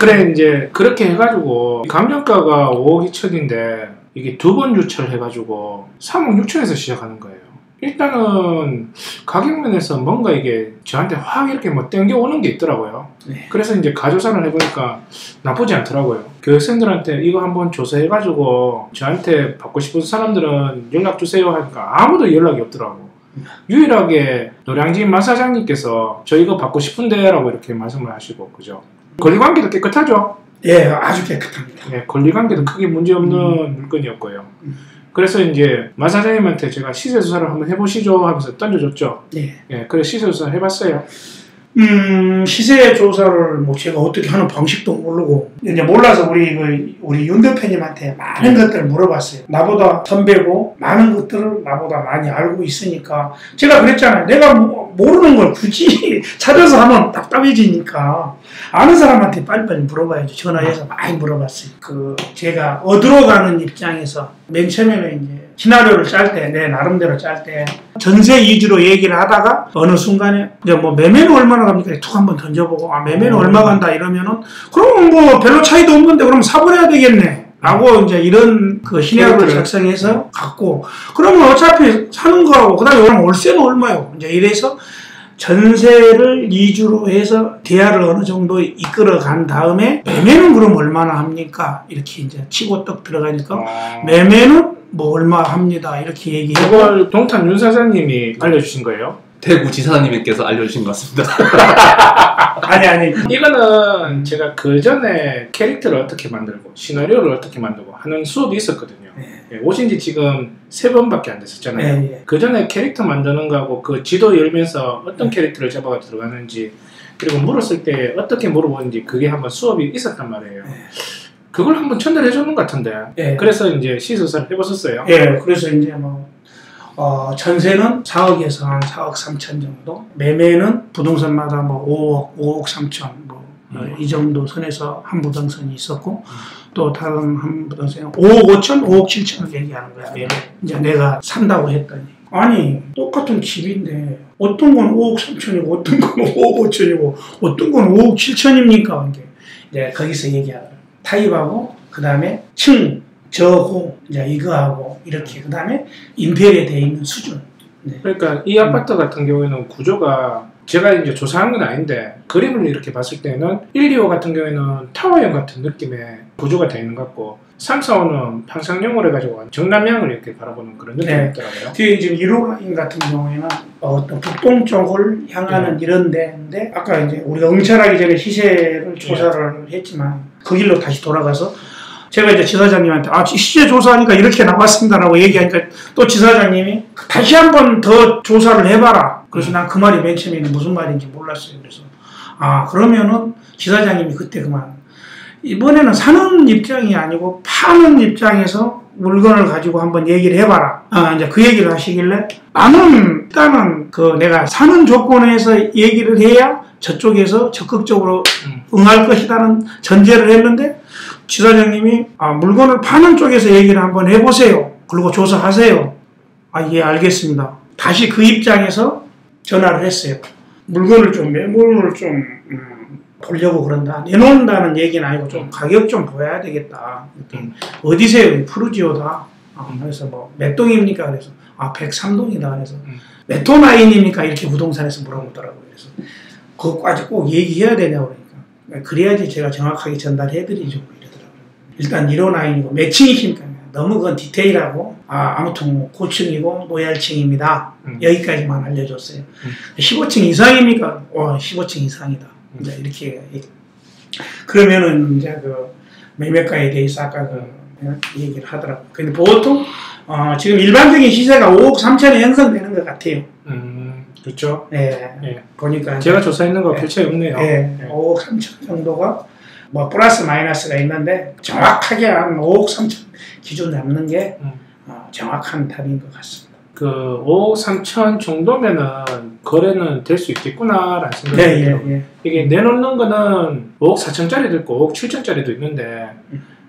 그래 이제 그렇게 해가지고 감정가가 5억 2천인데 이게 2번 유찰 해가지고 3억 6천에서 시작하는 거예요. 일단은 가격면에서 뭔가 이게 저한테 확 이렇게 뭐 땡겨오는 게 있더라고요. 그래서 이제 가조사를 해보니까 나쁘지 않더라고요. 교육생들한테 이거 한번 조사해가지고 저한테 받고 싶은 사람들은 연락 주세요 하니까 아무도 연락이 없더라고. 유일하게 노량진 마사장님께서 저 이거 받고 싶은데 라고 이렇게 말씀을 하시고 그죠. 권리관계도 깨끗하죠? 아주 깨끗합니다. 권리관계도 크게 문제없는 물건이었고요. 그래서 이제 마사장님한테 제가 시세 조사를 한번 해보시죠 하면서 던져줬죠. 그래서 시세 조사를 해봤어요. 시세 조사를 뭐 제가 어떻게 하는 방식도 모르고 이제 몰라서 우리 윤 대표님한테 많은 것들을 물어봤어요. 나보다 선배고 많은 것들을 나보다 많이 알고 있으니까 제가 그랬잖아요. 내가 모르는 걸 굳이 찾아서 하면 답답해지니까 아는 사람한테 빨리빨리 물어봐야죠. 전화해서 많이 물어봤어요. 제가 얻으러 가는 입장에서 맨 처음에는 이제 시나리오를 짤 때, 내 나름대로 짤 때 전세 위주로 얘기를 하다가 어느 순간에 이제 뭐 매매는 얼마나 갑니까? 툭 한번 던져보고 매매는 얼마 간다 이러면은 그럼 뭐 별로 차이도 없는데 그럼 사버려야 되겠네. 라고 이제 이런 그 시나리오를 작성해서 갖고 그러면 어차피 사는 거하고 그다음에 그럼 월세는 얼마요? 이제 이래서 전세를 위주로 해서 대화를 어느 정도 이끌어 간 다음에 매매는 그럼 얼마나 합니까? 이렇게 이제 치고 떡 들어가니까 매매는 뭐 얼마 합니다. 이렇게 얘기하고. 이걸 동탄 윤 사장님이 알려주신 거예요? 대구 지사님께서 알려주신 것 같습니다. 아니. 이거는 제가 그 전에 캐릭터를 어떻게 만들고 시나리오를 어떻게 만들고 하는 수업이 있었거든요. 오신 지 지금 3번밖에 안 됐었잖아요. 그 전에 캐릭터 만드는 거하고 그 지도 열면서 어떤 캐릭터를 잡아가 들어가는지 그리고 물었을 때 어떻게 물어보는지 그게 한번 수업이 있었단 말이에요. 그걸 한번 전달해 줬는 것 같은데. 그래서 이제 시수사를 해보셨어요. 그래서 이제 뭐 전세는 4억에서 한 4억 3천 정도, 매매는 부동산마다 뭐 5억 3천 이 정도 선에서 한 부동산이 있었고 또 다른 한 부동산이 5억 5천, 5억 7천을 얘기하는 거야. 이제 내가 산다고 했더니 아니 똑같은 집인데 어떤 건 5억 3천이고 어떤 건 5억 5천이고 어떤 건 5억 7천입니까? 이제 거기서 얘기하더라고요. 타입하고 그 다음에 층, 저고 이제 이거하고 이렇게 그 다음에 임팩에 되어 있는 수준. 그러니까 이 아파트 같은 경우에는 구조가 제가 이제 조사한 건 아닌데 그림을 이렇게 봤을 때는 1, 2호 같은 경우에는 타워형 같은 느낌의 구조가 되어 있는 것 같고 3, 4호는 평상용으로 해가지고 정남향을 이렇게 바라보는 그런 느낌이 있더라고요. 뒤에 지금 1호 라인 같은 경우에는 어떤 북동쪽을 향하는 이런 데인데 아까 이제 우리가 응찰하기 전에 시세를 조사를 했지만 그 길로 다시 돌아가서 제가 이제 지사장님한테 시세 조사하니까 이렇게 나왔습니다라고 얘기하니까 또 지사장님이 다시 한번 더 조사를 해봐라. 그래서 난 그 말이 맨 처음에는 무슨 말인지 몰랐어요. 그래서 그러면은 지사장님이 그때 그만 이번에는 사는 입장이 아니고 파는 입장에서 물건을 가지고 한번 얘기를 해봐라. 이제 그 얘기를 하시길래 나는 일단은 내가 사는 조건에서 얘기를 해야 저쪽에서 적극적으로 응할 것이라는 전제를 했는데 지사장님이 물건을 파는 쪽에서 얘기를 한번 해보세요. 그리고 조사하세요. 예, 알겠습니다. 다시 그 입장에서 전화를 했어요. 물건을 좀 매물을 좀 보려고 그런다. 내놓는다는 얘기는 아니고 좀 가격 좀 보여야 되겠다. 어디세요? 푸르지오다. 그래서 뭐 몇 동입니까? 그래서 103동이다. 그래서 몇 호 라인입니까? 이렇게 부동산에서 물어보더라고요. 그래서 그거까지 꼭 얘기해야 되냐고 그러니까 그래야지 제가 정확하게 전달해드리죠. 이러더라고요. 일단 1호 라인이고 몇 층이십니까? 너무 그건 디테일하고 아무튼 고층이고 노얄층입니다. 여기까지만 알려줬어요. 15층 이상입니까? 15층 이상이다. 이제 이렇게 그러면은 이제 매매가에 대해서 아까 얘기를 하더라고요. 근데 보통 지금 일반적인 시세가 5억 3천에 형성되는 것 같아요. 그렇죠. 네. 보니까 제가 조사했는 거 별차이 없네요. 5억 3천 정도가 뭐 플러스 마이너스가 있는데 정확하게 한 5억 3천 기준 잡는 게 정확한 답인 것 같습니다. 5억 3천 정도면은 거래는 될 수 있겠구나라는 생각이 들어요. 이게 내놓는 거는 5억 4천짜리도 있고 5억 7천짜리도 있는데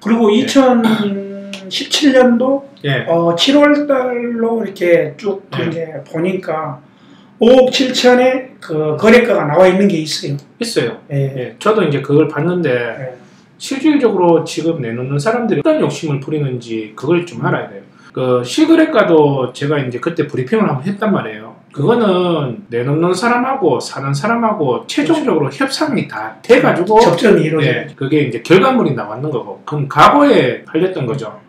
그리고 2017년도 7월 달로 이렇게 쭉 이제 보니까 5억 7천에 거래가가 나와 있는 게 있어요. 있어요. 저도 이제 그걸 봤는데 실질적으로 지금 내놓는 사람들이 어떤 욕심을 부리는지 그걸 좀 알아야 돼요. 실거래가도 제가 이제 그때 브리핑을 한번 했단 말이에요. 그거는 내놓는 사람하고 사는 사람하고 최종적으로 협상이 다 돼가지고 접점이 이루어져요. 그게 이제 결과물이 나왔는 거고, 그럼 과거에 팔렸던 거죠.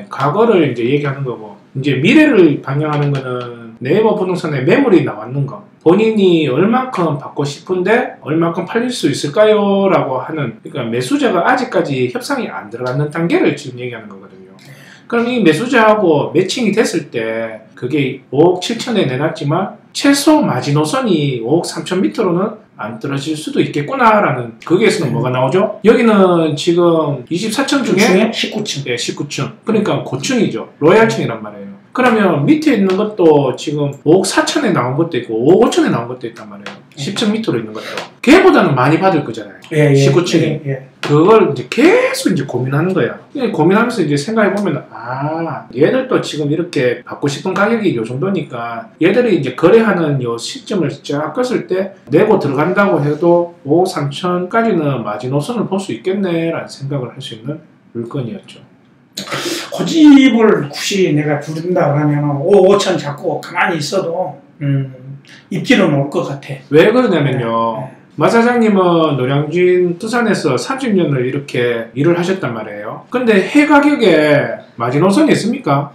과거를 이제 얘기하는 거고, 이제 미래를 반영하는 거는 네이버 부동산에 매물이 나왔는 거. 본인이 얼만큼 받고 싶은데 얼만큼 팔릴 수 있을까요? 라고 하는, 그러니까 매수자가 아직까지 협상이 안 들어가는 단계를 지금 얘기하는 거거든요. 그럼 이 매수자하고 매칭이 됐을 때 그게 5억 7천에 내놨지만 최소 마지노선이 5억 3천 밑으로는 안 떨어질 수도 있겠구나라는, 거기에서는 뭐가 나오죠? 여기는 지금 24층 중에 19층. 19층. 그러니까 고층이죠. 로얄층이란 말이에요. 그러면 밑에 있는 것도 지금 5억 4천에 나온 것도 있고 5억 5천에 나온 것도 있단 말이에요. 10층 밑으로 있는 것도. 걔보다는 많이 받을 거잖아요. 19층이. 그걸 이제 계속 이제 고민하는 거야. 고민하면서 이제 생각해보면, 얘들도 지금 이렇게 받고 싶은 가격이 요 정도니까 얘들이 이제 거래하는 요 시점을 쫙 껐을 때 내고 들어간다고 해도 5억 3천까지는 마지노선을 볼 수 있겠네라는 생각을 할 수 있는 물건이었죠. 고집을 굳이 내가 부른다 그러면 5억 5천 잡고 가만히 있어도 입지는 올 것 같아. 왜 그러냐면요. 마 사장님은 노량진 투산에서 30년을 이렇게 일을 하셨단 말이에요. 근데 해 가격에 마지노선이 있습니까?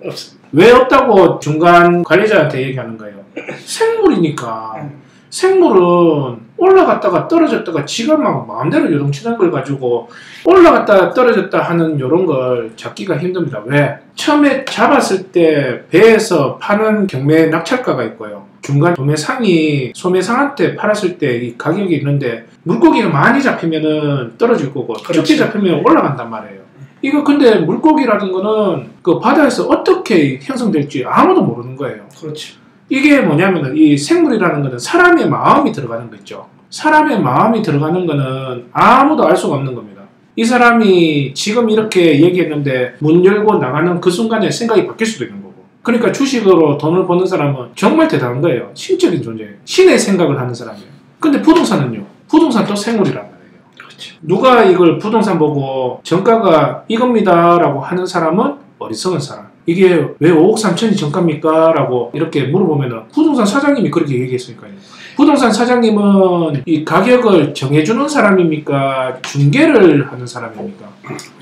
없습니다. 왜 없다고 중간 관리자한테 얘기하는 거예요? 생물이니까. 생물은 올라갔다가 떨어졌다가 지가 막 마음대로 요동치는 걸 가지고 올라갔다 떨어졌다 하는 이런 걸 잡기가 힘듭니다. 왜? 처음에 잡았을 때 배에서 파는 경매 낙찰가가 있고요. 중간 소매상이 소매상한테 팔았을 때 이 가격이 있는데, 물고기가 많이 잡히면은 떨어질 거고 적게 잡히면 올라간단 말이에요. 이거 근데 물고기라는 거는 그 바다에서 어떻게 형성될지 아무도 모르는 거예요. 그렇죠. 이게 뭐냐면은 이 생물이라는 거는 사람의 마음이 들어가는 거 있죠. 사람의 마음이 들어가는 거는 아무도 알 수가 없는 겁니다. 이 사람이 지금 이렇게 얘기했는데 문 열고 나가는 그 순간에 생각이 바뀔 수도 있는 거고. 그러니까 주식으로 돈을 버는 사람은 정말 대단한 거예요. 신적인 존재예요. 신의 생각을 하는 사람이에요. 근데 부동산은요. 부동산도 생물이란 말이에요. 그렇죠. 누가 이걸 부동산 보고 정가가 이겁니다 라고 하는 사람은 어리석은 사람. 이게 왜 5억 3천이 정가입니까? 라고 이렇게 물어보면 부동산 사장님이 그렇게 얘기했으니까요. 부동산 사장님은 이 가격을 정해주는 사람입니까? 중개를 하는 사람입니까?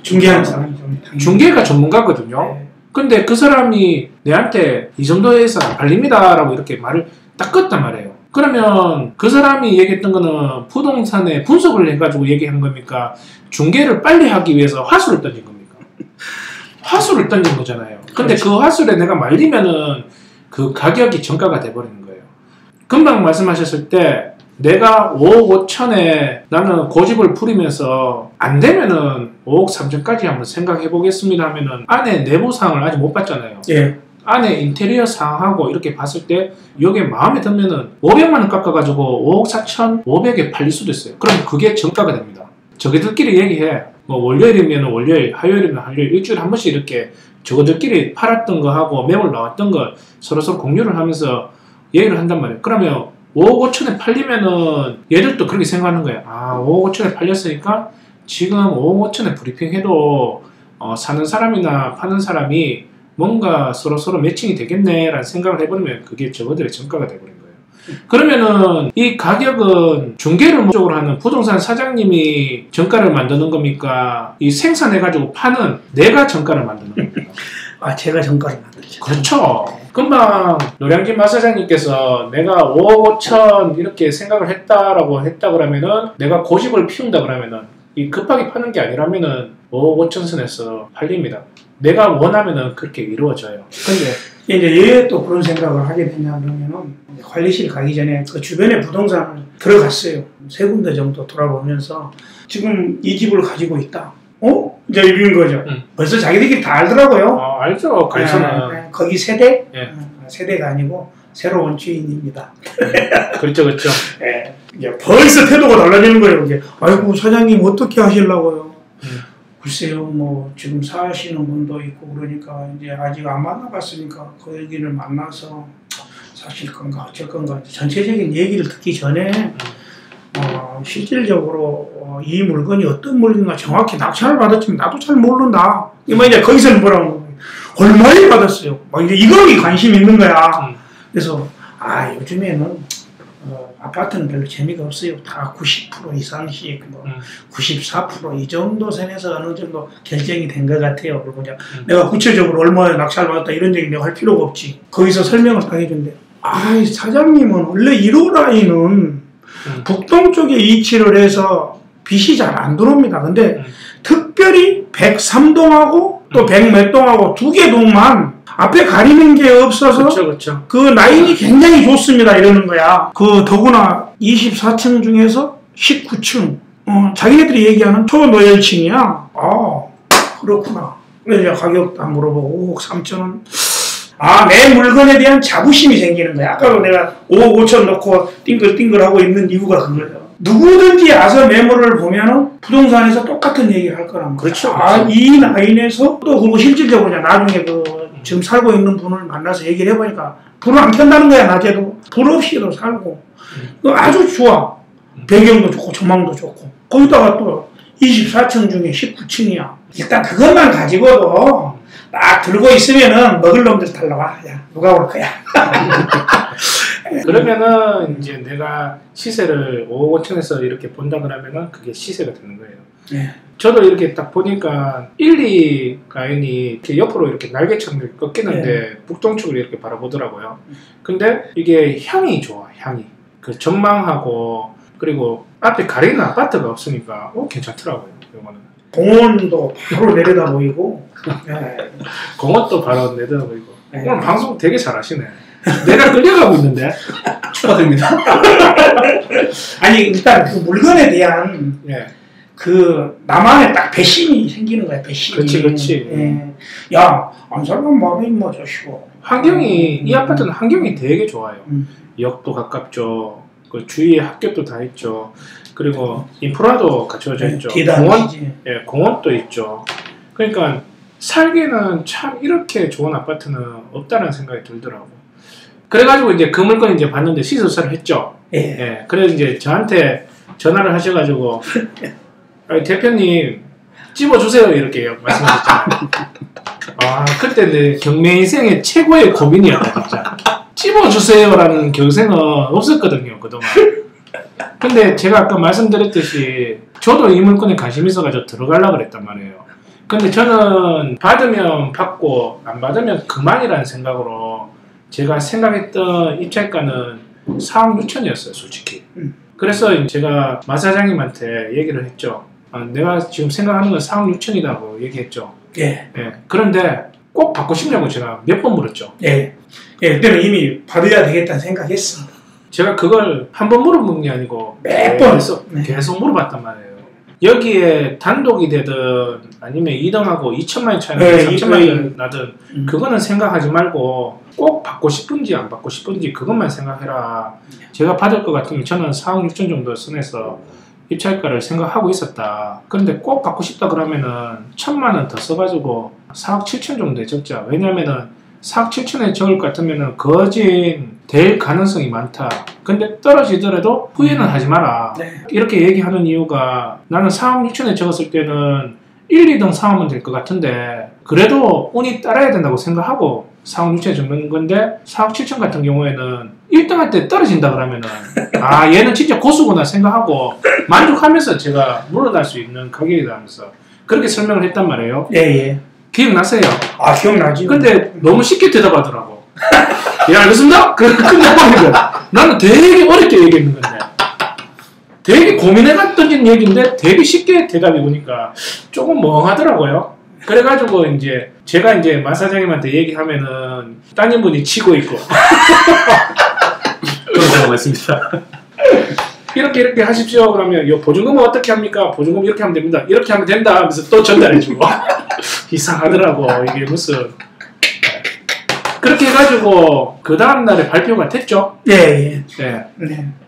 중개하는 사람이죠. 중개가 전문가거든요. 근데 그 사람이 내한테 이 정도에서 안 팔립니다 라고 이렇게 말을 딱 껐단 말이에요. 그러면 그 사람이 얘기했던 거는 부동산에 분석을 해가지고 얘기한 겁니까? 중개를 빨리 하기 위해서 화수를 던진 겁니까? 화수를 던진 거잖아요. 근데 그렇죠. 그 화수에 내가 말리면은 그 가격이 정가가 돼버리는 거예요. 금방 말씀하셨을 때 내가 5억 5천에 나는 고집을 부리면서 안 되면은 5억 3천까지 한번 생각해 보겠습니다 하면은 안에 내부 사항을 아직 못 봤잖아요. 예. 안에 인테리어 사항하고 이렇게 봤을 때 이게 마음에 들면은 500만 원 깎아가지고 5억 4천 5백에 팔릴 수도 있어요. 그럼 그게 정가가 됩니다. 저희들끼리 얘기해. 뭐 월요일이면 월요일, 화요일이면 화요일, 일주일에 한 번씩 이렇게 저거들끼리 팔았던 거 하고 매물 나왔던 거 서로 공유를 하면서 얘기를 한단 말이에요. 그러면 5억 5천에 팔리면은 얘들도 그렇게 생각하는 거예요. 아, 5억 5천에 팔렸으니까 지금 5억 5천에 브리핑해도 사는 사람이나 파는 사람이 뭔가 서로 매칭이 되겠네라는 생각을 해버리면 그게 저거들의 정가가 돼버린 거예요. 그러면은 이 가격은 중개를 목적으로 하는 부동산 사장님이 정가를 만드는 겁니까? 이 생산해가지고 파는 내가 정가를 만드는 겁니까? 아, 제가 정가를 만들죠. 그렇죠. 금방 노량진 마사장님께서 내가 5억 5천 이렇게 생각을 했다라고 했다 그러면은 내가 고집을 피운다 그러면은 이 급하게 파는 게 아니라면은 5억 5천 선에서 팔립니다. 내가 원하면은 그렇게 이루어져요. 근데 이제 왜 또 그런 생각을 하게 되냐 그러면은 관리실 가기 전에 그 주변에 부동산을 들어갔어요. 3군데 정도 돌아보면서 지금 이 집을 가지고 있다. 이제 이런 거죠. 벌써 자기들끼리 다 알더라고요. 알죠. 그래서는 거기 세대? 예. 세대가 아니고 새로운 주인입니다. 그렇죠, 그렇죠. 예. 이제 벌써 태도가 달라지는 거예요. 이제 아이고 사장님 어떻게 하시려고요? 글쎄요, 뭐 지금 사시는 분도 있고 그러니까 이제 아직 안 만나봤으니까 그 얘기를 만나서 사실 건가 어쩔 건가 전체적인 얘기를 듣기 전에 실질적으로 이 물건이 어떤 물건인가 정확히 낙찰을 받았지만 나도 잘 모른다. 이뭐 이제 거기서는 뭐라고 얼마에 받았어요. 막 이제 이거에 관심이 있는 거야. 그래서 요즘에는 아파트는 별로 재미가 없어요. 다 90% 이상씩, 94% 이 정도 선에서 어느 정도 결정이 된 것 같아요. 그리고 이제 내가 구체적으로 얼마에 낙찰 받았다 이런 얘기 내가 할 필요가 없지. 거기서 설명을 다 해준대. 사장님은 원래 1호 라인은 북동쪽에 위치를 해서 빛이 잘 안 들어옵니다. 근데 특별히 103동하고 또 100 몇 동하고 2개 동만 앞에 가리는 게 없어서 그렇죠. 그 라인이 굉장히 좋습니다. 이러는 거야. 그 더구나 24층 중에서 19층 자기네들이 얘기하는 초노열층이야. 그렇구나. 그래서 가격도 안 물어보고 5억 3천원 내 물건에 대한 자부심이 생기는 거야. 아까도 내가 5억 5천 넣고 띵글띵글하고 있는 이유가 그거예요. 누구든지 와서 매물을 보면은 부동산에서 똑같은 얘기를 할 거란 말이야. 그렇죠. 이 라인에서 또 그리고 실질적으로 나중에 지금 살고 있는 분을 만나서 얘기를 해보니까 불을 안 켠다는 거야. 낮에도 불 없이도 살고 아주 좋아. 배경도 좋고 조망도 좋고 거기다가 또 24층 중에 19층이야. 일단 그것만 가지고도 딱 들고 있으면은 먹을 놈들 달라와. 야, 누가 올 거야. 그러면은 이제 내가 시세를 5억 5천에서 이렇게 본다 그러면은 그게 시세가 되는 거예요. 네. 저도 이렇게 딱 보니까 1, 2 라인이 이렇게 옆으로 이렇게 날개처럼 이렇게 꺾이는데 북동쪽으로 이렇게 바라보더라고요. 근데 이게 향이 좋아, 향이. 그 전망하고 그리고 앞에 가리는 아파트가 없으니까 괜찮더라고요. 이거는. 공원도 바로 내려다 보이고 공원도 바로 내려다 보이고. 오늘 방송 되게 잘하시네. 내가 끌려가고 있는데. 축하드립니다. 아니 일단 그 물건에 대한 그 나만의 딱 배심이 생기는 거야. 배심이. 그렇지. 안 살면 마음이 뭐 저시고. 환경이 이 아파트는 환경이 되게 좋아요. 역도 가깝죠. 그 주위에 학교도 다 있죠. 그리고 인프라도 갖춰져 있죠. 공원도 있죠. 그러니까 살기는 참 이렇게 좋은 아파트는 없다는 생각이 들더라고. 그래가지고 이제 그 물건 이제 봤는데 시술사를 했죠. 그래서 이제 저한테 전화를 하셔가지고 대표님 찝어주세요 이렇게 말씀하셨잖아요. 그때 내 경매 인생의 최고의 고민이었다 진짜. 찝어주세요라는 경생은 없었거든요 그동안. 근데 제가 아까 말씀드렸듯이 저도 이 물건에 관심 있어가지고 들어가려고 그랬단 말이에요. 근데 저는 받으면 받고 안 받으면 그만이라는 생각으로 제가 생각했던 입찰가는 4억 6천이었어요, 솔직히. 그래서 제가 마 사장님한테 얘기를 했죠. 내가 지금 생각하는 건 4억 6천이라고 얘기했죠. 예. 예. 그런데 꼭 받고 싶냐고 제가 몇 번 물었죠. 예. 예, 그때는 이미 받아야 되겠다는 생각했어. 제가 그걸 한 번 물어본 게 아니고 몇 번 계속 물어봤단 말이에요. 여기에 단독이 되든 아니면 2등하고 2천만 원 차이 나든 3천만 원 나든 그거는 생각하지 말고 꼭 받고 싶은지 안 받고 싶은지 그것만 생각해라. 제가 받을 것 같으면 저는 4억 6천 정도 선에서 입찰가를 생각하고 있었다. 그런데 꼭 받고 싶다 그러면은 1,000만 원 더 써가지고 4억 7천 정도에 적자. 왜냐면은 4억 7천에 적을 것 같으면은 거진 될 가능성이 많다. 근데 떨어지더라도 후회는 하지 마라. 네. 이렇게 얘기하는 이유가 나는 4억 6천에 적었을 때는 1, 2등 사오면 될 것 같은데 그래도 운이 따라야 된다고 생각하고 4억 6천에 적는 건데 4억 7천 같은 경우에는 1등할 때 떨어진다 그러면은 아 얘는 진짜 고수구나 생각하고 만족하면서 제가 물어날 수 있는 가격이다 하면서 그렇게 설명을 했단 말이에요. 예. 기억나세요? 아, 기억나지. 근데 너무 쉽게 대답하더라고. 예, 알겠습니다. 나는 되게 어렵게 얘기했는 건데 되게 고민해가 던진 얘기인데 되게 쉽게 대답이 오니까 조금 멍하더라고요. 그래가지고 이제 제가 이제 마 사장님한테 얘기하면은 따님분이 치고 있고 그런 거 있습니다. 이렇게 하십시오. 그러면 이 보증금은 어떻게 합니까? 보증금 이렇게 하면 됩니다. 이렇게 하면 된다 하면서 또 전달해주고 이상하더라고. 이게 무슨 그렇게 해가지고 그 다음날에 발표가 됐죠. 예.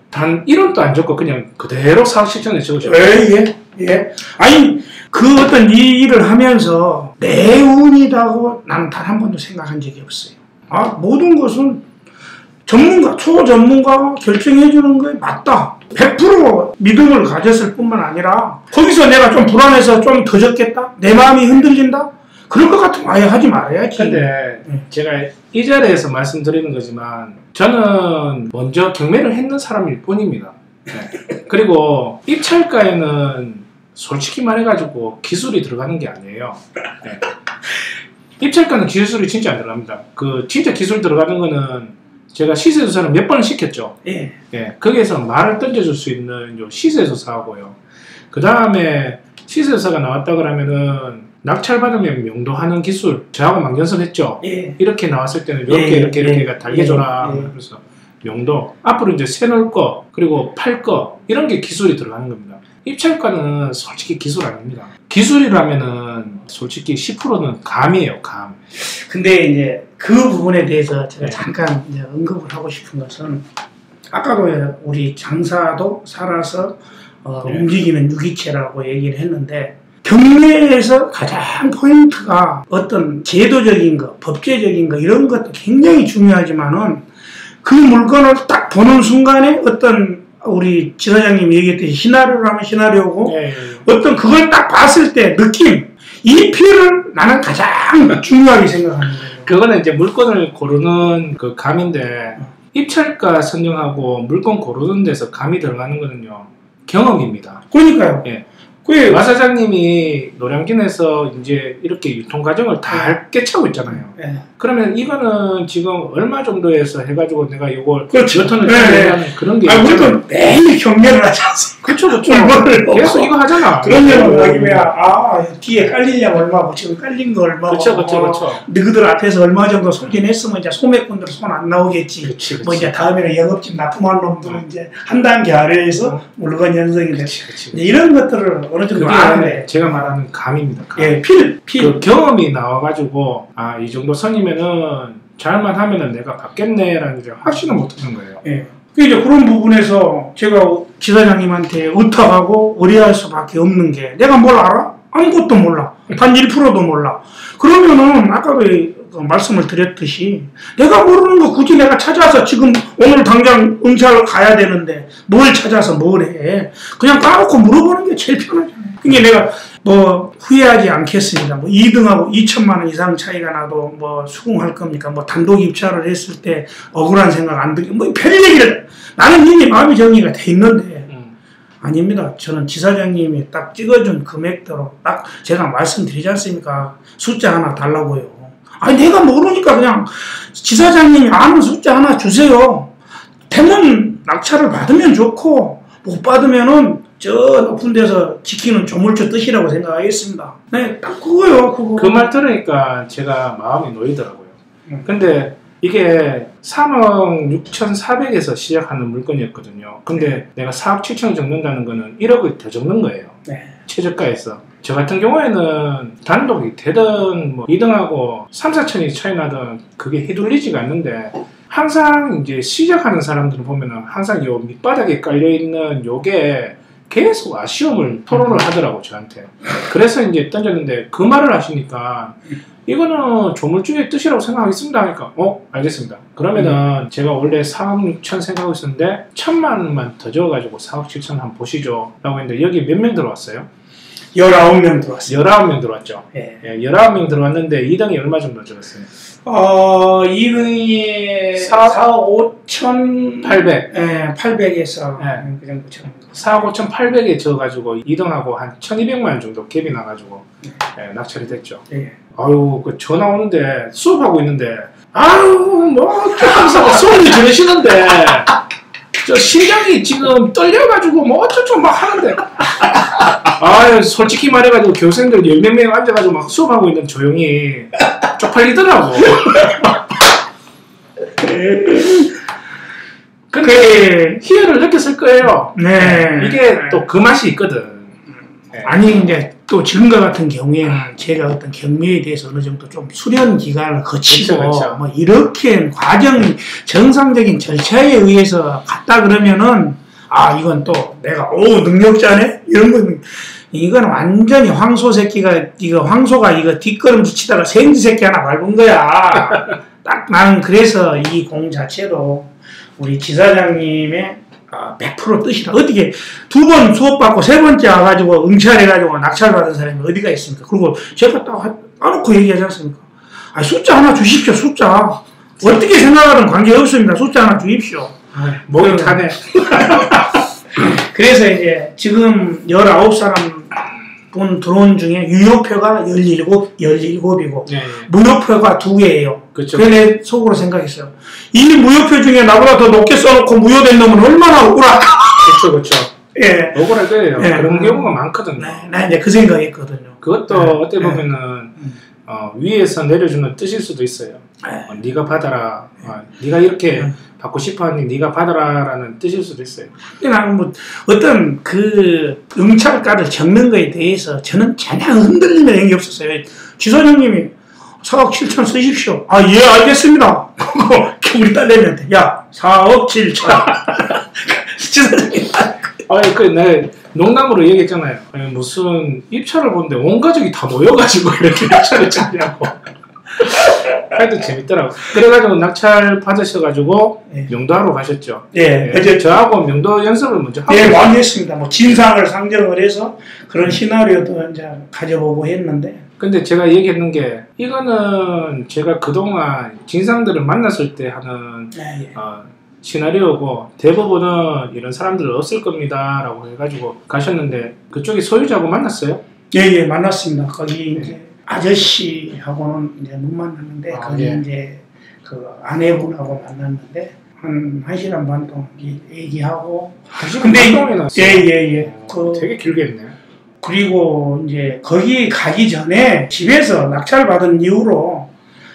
단 1원도 안 줬고 그냥 그대로 사업 실천에 적으셨어요. 예. 아니 그 어떤 이 일을 하면서 내 운이라고 나는 단 한 번도 생각한 적이 없어요. 모든 것은 전문가, 초전문가가 결정해주는 거에 맞다. 100% 믿음을 가졌을 뿐만 아니라 거기서 내가 좀 불안해서 좀 더 적겠다? 내 마음이 흔들린다? 그럴 것 같으면 아예 하지 말아야지. 근데 제가 이 자리에서 말씀드리는 거지만 저는 먼저 경매를 했는 사람일 뿐입니다. 그리고 입찰가에는 솔직히 말해가지고 기술이 들어가는 게 아니에요. 입찰가는 기술이 진짜 안 들어갑니다. 그 진짜 기술 들어가는 거는 제가 시세조사를 몇 번을 시켰죠. 거기에서 말을 던져줄 수 있는 요 시세조사하고요. 그 다음에 시세조사가 나왔다 그러면은 낙찰받으면 명도하는 기술 저하고 망연설했죠. 이렇게 나왔을 때는 이렇게 달개줘라. 그래서 명도 앞으로 이제 세놓을 거 그리고 팔 거 이런 게 기술이 들어가는 겁니다. 입찰가는 솔직히 기술 아닙니다. 기술이라면은 솔직히 10%는 감이에요, 감. 근데 이제 그 부분에 대해서 제가 잠깐 이제 언급을 하고 싶은 것은 아까도 우리 장사도 살아서 움직이는 유기체라고 얘기를 했는데 경매에서 가장 포인트가 어떤 제도적인 거, 법제적인 거 이런 것도 굉장히 중요하지만은 그 물건을 딱 보는 순간에 어떤 우리 지사장님이 얘기했듯이 시나리오를 하면 시나리오고 어떤 그걸 딱 봤을 때 느낌 이 피를 나는 가장 중요하게 생각하는 거예요. 그거는 이제 물건을 고르는 그 감인데 입찰가 선정하고 물건 고르는 데서 감이 들어가는 거는요 경험입니다. 그러니까요. 마 사장님이 노량진에서 이제 이렇게 유통 과정을 다 깨차고 있잖아요. 그러면 이거는 지금 얼마 정도에서 해가지고 내가 요걸 몇 톤을 하는 그런 게 있잖아요. 우리도 매일 경매를 하지 않습니까? 그쵸. 계속 이거 하잖아. 그런 경우 나기면 뒤에 깔리려면 얼마고 지금 깔린 거 얼마고 그쵸. 너희들 앞에서 얼마 정도 소진했으면 이제 소매꾼들 손 안 나오겠지. 그치. 뭐 이제 다음에는 영업집 납품한 놈들은 이제 한 단계 아래에서 물건 연성이 돼. 이런 것들을 어느 정도 아는데 제가 말하는 감입니다. 감. 필. 그 경험이 나와가지고 이 정도 선이면은 잘만 하면은 내가 받겠네라는 이제 확신을 못하는 거예요. 이제 그런 부분에서 제가 지사장님한테 의탁하고 의뢰할 수밖에 없는 게 내가 뭘 알아? 아무것도 몰라. 단 1%도 몰라. 그러면은 아까도 말씀을 드렸듯이 내가 모르는 거 굳이 내가 찾아서 지금 오늘 당장 응찰을 가야 되는데 뭘 찾아서 뭘 해. 그냥 까놓고 물어보는 게 제일 편하잖아요. 그러니까 내가 뭐 후회하지 않겠습니다. 뭐 2등하고 2천만 원 이상 차이가 나도 뭐 수긍할 겁니까? 뭐 단독 입찰을 했을 때 억울한 생각 안 들게 뭐 별 얘기를 나는 이미 마음이 정리가 돼 있는데 아닙니다. 저는 지사장님이 딱 찍어준 금액대로 딱 제가 말씀드리지 않습니까? 숫자 하나 달라고요. 내가 모르니까 그냥 지사장님이 아는 숫자 하나 주세요. 되면 낙찰을 받으면 좋고 못 받으면은 저 높은 데서 지키는 조물주 뜻이라고 생각하겠습니다. 네, 딱 그거요. 그거. 그 말 들으니까 제가 마음이 놓이더라고요. 근데 이게 3억 6,400에서 시작하는 물건이었거든요. 근데 내가 4억 7천 적는다는 거는 1억을 더 적는 거예요. 네. 최저가에서. 저 같은 경우에는 단독이 되든 뭐 2등하고 3, 4천이 차이 나든 그게 휘둘리지가 않는데 항상 이제 시작하는 사람들을 보면은 항상 요 밑바닥에 깔려있는 요게 계속 아쉬움을 토로를 하더라고 저한테. 그래서 이제 던졌는데 그 말을 하시니까 이거는 조물주의 뜻이라고 생각하겠습니다 하니까 알겠습니다. 그러면은 제가 원래 4억 6천 생각하고 있었는데 1,000만 원만 더 적어가지고 4억 7천 한번 보시죠 라고 했는데 여기 몇 명 들어왔어요? 19명 들어왔어요. 19명 들어왔죠. 예. 19명 들어왔는데 2등이 얼마 정도 적었어요? 2등이 4억 5,800. 예, 800에서 예. 그 정도 쳐. 4억 5,800에 져가지고 2등하고 한 1,200만 원 정도 갭이 나가지고 예, 낙찰이 됐죠. 예. 아유, 그 전화 오는데 수업하고 있는데 아유, 뭐 하면서 소리 지르시는데 저 심장이 지금 떨려가지고 뭐 어쩌고 막 하는데 아유, 솔직히 말해가지고 교생들 10몇 명 앉아가지고 막 수업하고 있는 조용히 쪽팔리더라고. 근데 희열을 느꼈을 거예요. 네. 이게 또 그 맛이 있거든. 아니 이제 또 지금과 같은 경우에는 제가 어떤 경매에 대해서 어느 정도 좀 수련 기간을 거치고 그쵸. 뭐 이렇게 과정 정상적인 절차에 의해서 갔다 그러면은 이건 또 내가 능력자네 이런 거 이건 완전히 황소 새끼가 황소가 뒷걸음질 치다가 생쥐 새끼 하나 밟은 거야. 딱 나는 그래서 이 공 자체도 우리 지사장님의 100% 뜻이다. 어떻게 2번 수업받고 3번째 와가지고 응찰해가지고 낙찰받은 사람이 어디가 있습니까? 그리고 제가 딱 까놓고 얘기하지 않습니까? 숫자 하나 주십시오. 숫자. 어떻게 생각하든 관계없습니다. 숫자 하나 주십시오. 목이 타네. 그래서 이제 지금 19사람 분 들어온 중에 유효표가 17이고 네. 무효표가 2개예요. 그렇죠. 그래서 내 속으로 생각했어요. 이 무효표 중에 나보다 더 높게 써놓고 무효된 놈은 얼마나 억울할까. 그렇죠. 예. 억울할 거예요. 예. 그런 경우가 많거든요. 나 이제 그 생각했거든요. 그것도 어떻게 보면은 위에서 내려주는 뜻일 수도 있어요. 네가 받아라. 네가 이렇게 받고 싶어하니 네가 받아라라는 뜻일 수도 있어요. 나는 뭐 어떤 그 응찰가를 적는 거에 대해서 저는 전혀 흔들리는 행위 없었어요. 지사장님이 4억 7천 쓰십시오. 예, 알겠습니다. 그거 우리 딸내미한테 4억 7천. 지사장님. 내가 농담으로 얘기했잖아요. 무슨 입찰을 보는데 온 가족이 다 모여가지고 이렇게 입찰을 짜냐고. 하여튼 재밌더라고. 그래가지고 낙찰 받으셔가지고 명도하러 가셨죠. 예. 저하고 명도 연습을 먼저 하고. 많이 했습니다. 뭐 진상을 상정을 해서 그런 시나리오도 이제 가져보고 했는데. 근데 제가 얘기했는 게 이거는 제가 그동안 진상들을 만났을 때 하는 시나리오고 대부분은 이런 사람들 없을 겁니다 라고 해가지고 가셨는데 그쪽에 소유자하고 만났어요? 예, 만났습니다. 거기 이제 아저씨하고는 이제 못 만났는데 거기 이제 그 아내분하고 만났는데 한 1시간 반 동안 얘기하고 1시간 반 동안이나 했어요? 예. 되게 길게 했네. 그리고 이제 거기 가기 전에 집에서 낙찰 받은 이후로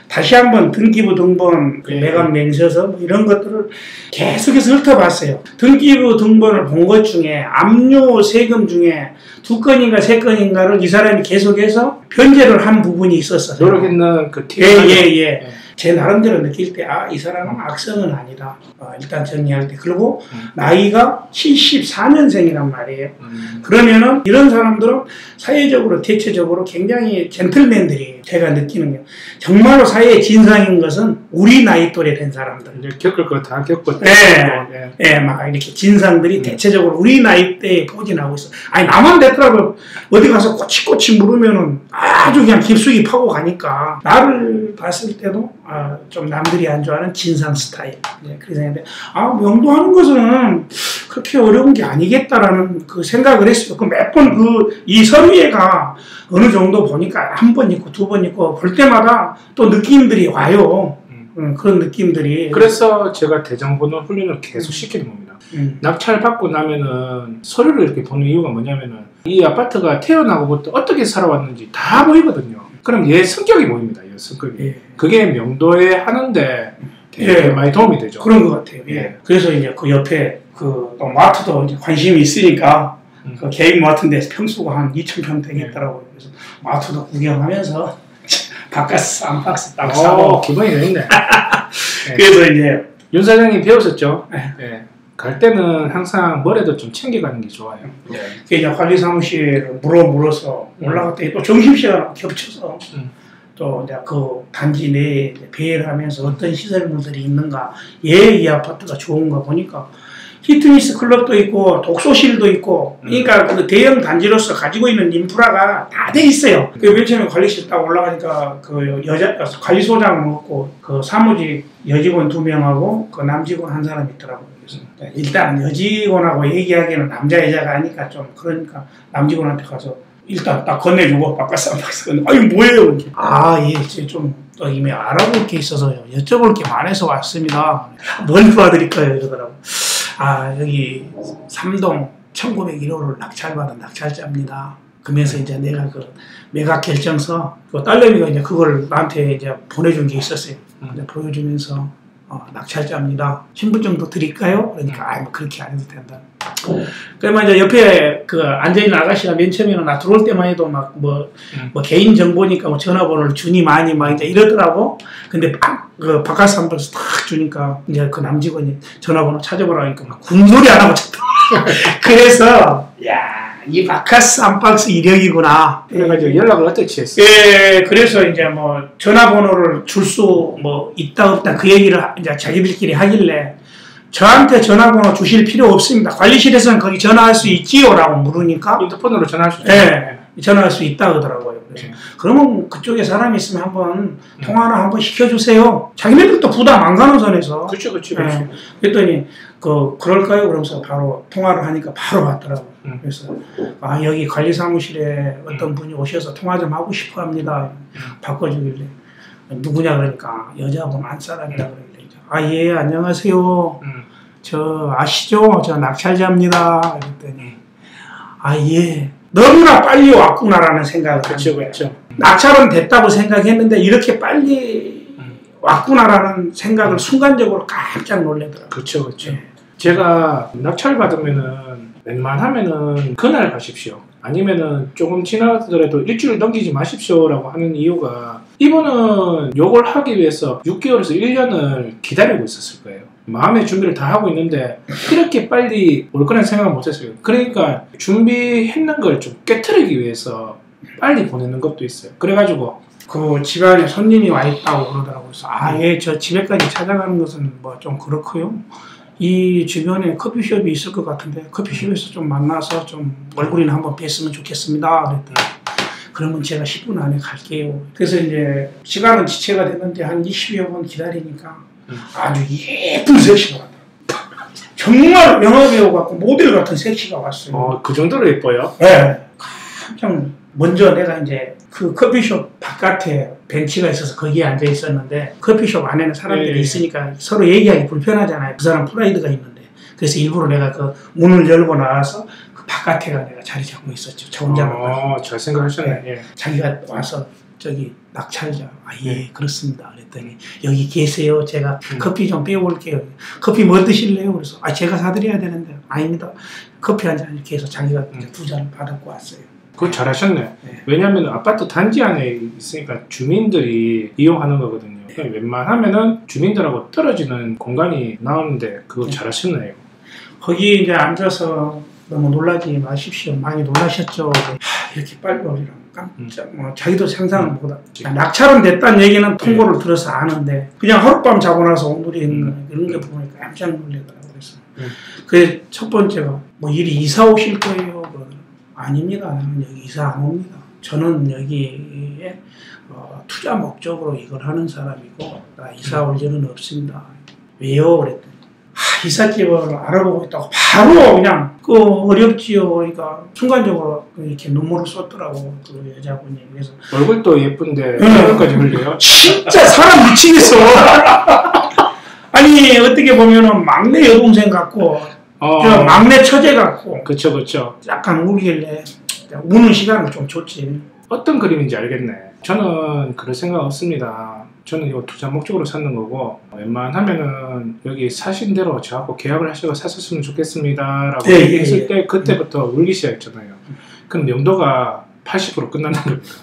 다시 한번 등기부 등본, 매각 맹세서 뭐 이런 것들을 계속해서 훑어봤어요. 등기부 등본을 본 것 중에 압류 세금 중에 2건인가 3건인가를 이 사람이 계속해서 변제를 한 부분이 있었어요. 노력했는 그 팀. 예. 제 나름대로 느낄 때 이 사람은 악성은 아니다. 일단 정리할 때. 그리고 나이가 74년생이란 말이에요. 그러면은 이런 사람들은 사회적으로 대체적으로 굉장히 젠틀맨들이에요. 제가 느끼는 게. 정말로 사회의 진상인 것은 우리 나이 또래 된 사람들. 이제 겪을 거 다 겪었죠. 막 이렇게 진상들이 대체적으로 우리 나이 때에 포진하고 있어. 나만 됐더라고. 어디 가서 꼬치꼬치 물으면은 아주 그냥 깊숙이 파고 가니까. 나를 봤을 때도 좀 남들이 안 좋아하는 진상 스타일. 그래서 명도하는 것은 그렇게 어려운 게 아니겠다라는 그 생각을 했어요. 몇 번 이 서류회가 어느 정도 보니까 한 번 있고 2번 있고 볼 때마다 또 느낌들이 와요. 그런 느낌들이. 그래서 제가 대장 보는 훈련을 계속 시키는 겁니다. 낙찰 받고 나면은 서류를 이렇게 보는 이유가 뭐냐면은 이 아파트가 태어나고부터 어떻게 살아왔는지 다 보이거든요. 그럼 얘 성격이 보입니다. 얘 성격이. 예. 그게 명도에 하는데 되게 예. 많이 도움이 되죠. 그런 것 같아요. 예. 그래서 이제 그 옆에 그 또 마트도 이제 관심이 있으니까 그 개인 마트인데 평수가 한 2,000평 되겠더라고요. 그래서 마트도 구경하면서 바카스 안박스 딱 사고. 기분이 되겠네. 그래서 이제 윤 사장님 배우셨죠? 네. 네. 갈 때는 항상 뭐라도 좀 챙겨가는 게 좋아요. 네. 그 이제 관리사무실을 물어서 올라갔더니 또 점심시간 겹쳐서 또 이제 그 단지 내에 배회를 하면서 어떤 시설물들이 있는가, 이 아파트가 좋은가 보니까 피트니스 클럽도 있고 독서실도 있고, 그러니까 그 대형 단지로서 가지고 있는 인프라가 다 돼 있어요. 그 맨 처음에 관리실 딱 올라가니까 그 관리소장 먹고 그 사무직 여직원 2명하고 그 남직원 1사람 있더라고요. 그래서 일단 여직원하고 얘기하기에는 남자 여자가 아니까 좀 그러니까 남직원한테 가서 일단 딱 건네주고 바깥 건네. 아니 뭐예요? 예, 좀또 이미 알아볼 게 있어서요. 여쭤볼 게 많아서 왔습니다. 뭘 도와드릴까요? 이러더라고. 여기 3동 1901호를 낙찰받은 낙찰자입니다. 그러면서 이제 내가 그 매각 결정서, 그 딸내미가 이제 그걸 나한테 이제 보내준 게 있었어요. 보여주면서 낙찰자입니다. 신분증도 드릴까요? 그러니까 뭐 그렇게 안 해도 된다. 그러면 이제 옆에 그 앉아있는 아가씨가 맨 처음에는 나 들어올 때만 해도 막 뭐 개인 정보니까 뭐 전화번호를 주니 마니 막 이제 이러더라고. 근데 그 바깥 한번 딱 주니까 이제 그 남직원이 전화번호 찾아보라니까 막 군소리 안 하고 찾더라고. 그래서 이 바카스 안박스 이력이구나. 그래가지고 연락을 어떻게 했어요? 예, 그래서 이제 뭐 전화번호를 줄 수 뭐 있다 없다 그 얘기를 이제 자기들끼리 하길래 저한테 전화번호 주실 필요 없습니다. 관리실에서는 거기 전화할 수 있지요라고 물으니까 핸드폰으로 전화할 수 있죠. 네, 전화할 수 있다 그러더라고요. 그래서 그러면 그쪽에 사람이 있으면 한번 통화나 한번 시켜주세요. 자기네들도 부담 안 가는 선에서. 그렇죠. 네. 그랬더니 그럴까요? 그러면서 바로 통화를 하니까 바로 받더라고요. 그래서 여기 관리사무실에 어떤 분이 오셔서 통화 좀 하고 싶어 합니다. 바꿔주길래 누구냐 그러니까 여자분 안사람이라 그러길래 예, 안녕하세요. 저 아시죠? 저 낙찰자입니다. 그랬더니 예, 너무나 빨리 왔구나라는 생각을 그렇죠. 낙찰은 됐다고 생각했는데 이렇게 빨리 왔구나라는 생각을 순간적으로 깜짝 놀래더라고요. 그렇죠. 제가 낙찰 받으면은 웬만하면은 그날 가십시오. 아니면은 조금 지나더라도 일주일 넘기지 마십시오라고 하는 이유가, 이분은 요걸 하기 위해서 6개월에서 1년을 기다리고 있었을 거예요. 마음의 준비를 다 하고 있는데 이렇게 빨리 올 거라는 생각을 못 했어요. 그러니까 준비했는 걸 좀 깨트리기 위해서 빨리 보내는 것도 있어요. 그래가지고 그 집안에 손님이 와 있다고 그러더라고요. 그래서 예, 저 집에까지 찾아가는 것은 뭐 좀 그렇고요. 이 주변에 커피숍이 있을 것 같은데 커피숍에서 좀 만나서 좀 얼굴이나 한번 뵀으면 좋겠습니다. 그랬더니 그러면 제가 10분 안에 갈게요. 그래서 이제 시간은 지체가 됐는데 한 20여 분 기다리니까 아주 예쁜 섹시가 왔더라고요. 정말 영화배우 같고 모델 같은 섹시가 왔어요. 그 정도로 예뻐요? 네. 깜짝 먼저 내가 이제 그 커피숍 바깥에 벤치가 있어서 거기에 앉아 있었는데 커피숍 안에는 사람들이 있으니까 서로 얘기하기 불편하잖아요. 그 사람 프라이드가 있는데. 그래서 일부러 내가 그 문을 열고 나와서 그 바깥에가 내가 자리 잡고 있었죠. 저 혼자만. 잘 생각하셨네. 예. 자기가 와서 저기 낙찰자. 예, 그렇습니다. 그랬더니 여기 계세요. 제가 커피 좀 빼올게요. 커피 뭐 드실래요? 그래서 제가 사드려야 되는데 아닙니다. 커피 한 잔 이렇게 해서 자기가 2잔 받고 왔어요. 그거 잘하셨네. 왜냐하면 아파트 단지 안에 있으니까 주민들이 이용하는 거거든요. 웬만하면은 주민들하고 떨어지는 공간이 나오는데 그거 잘하셨네요. 거기 이제 앉아서 너무 놀라지 마십시오. 많이 놀라셨죠. 이렇게 빨리 오리라고 깜짝 자기도 상상을 못하고 낙찰은 됐다는 얘기는 통보를 들어서 아는데 그냥 하룻밤 자고 나서 오늘이 이런 게 보니까 깜짝 놀라더라고요. 그래서 첫 번째가 뭐 일이 이사 오실 거예요. 아닙니다. 나는 여기 이사 안 옵니다. 저는 여기에 투자 목적으로 이걸 하는 사람이고 이사 올 일은 없습니다. 왜요? 그랬더니 이삿집을 알아보고 있다고 바로 그냥 그 어렵지요. 그러니까 순간적으로 이렇게 눈물을 쏟더라고 그 여자분이. 그래서 얼굴도 예쁜데 얼굴까지 흘려요? 진짜 사람 미치겠어. 아니 어떻게 보면은 막내 여동생 같고 저 막내 처제 같고 그쵸. 약간 울길래 우는 시간을 좀 줬지. 어떤 그림인지 알겠네. 저는 그럴 생각 없습니다. 저는 이거 투자 목적으로 찾는 거고 웬만하면은 여기 사신 대로 저하고 계약을 하시고 샀었으면 좋겠습니다 라고 얘기했을 때 그때부터 울기 시작했잖아요. 그럼 명도가 80% 끝난다는 겁니다.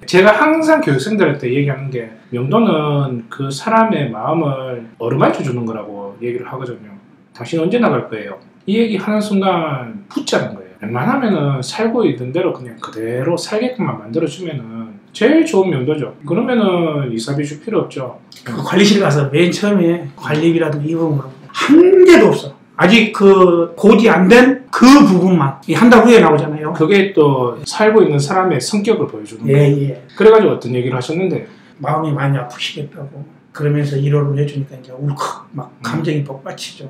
제가 항상 교육생들한테 얘기하는 게 명도는 그 사람의 마음을 어루만져 주는 거라고 얘기를 하거든요. 당신 언제 나갈 거예요? 이 얘기 하는 순간 붙자는 거예요. 웬만하면은 살고 있는 대로 그냥 그대로 살게끔만 만들어주면은 제일 좋은 명도죠. 그러면은 이사비 줄 필요 없죠. 그 관리실 가서 맨 처음에 관리비라든가 이런 거 한 개도 없어. 아직 그 고지 안 된 그 부분만 한 달 후에 나오잖아요. 그게 또 살고 있는 사람의 성격을 보여주는 거예요. 그래가지고 어떤 얘기를 하셨는데 마음이 많이 아프시겠다고 그러면서 위로를 해주니까 이제 울컥 막 감정이 복받치죠.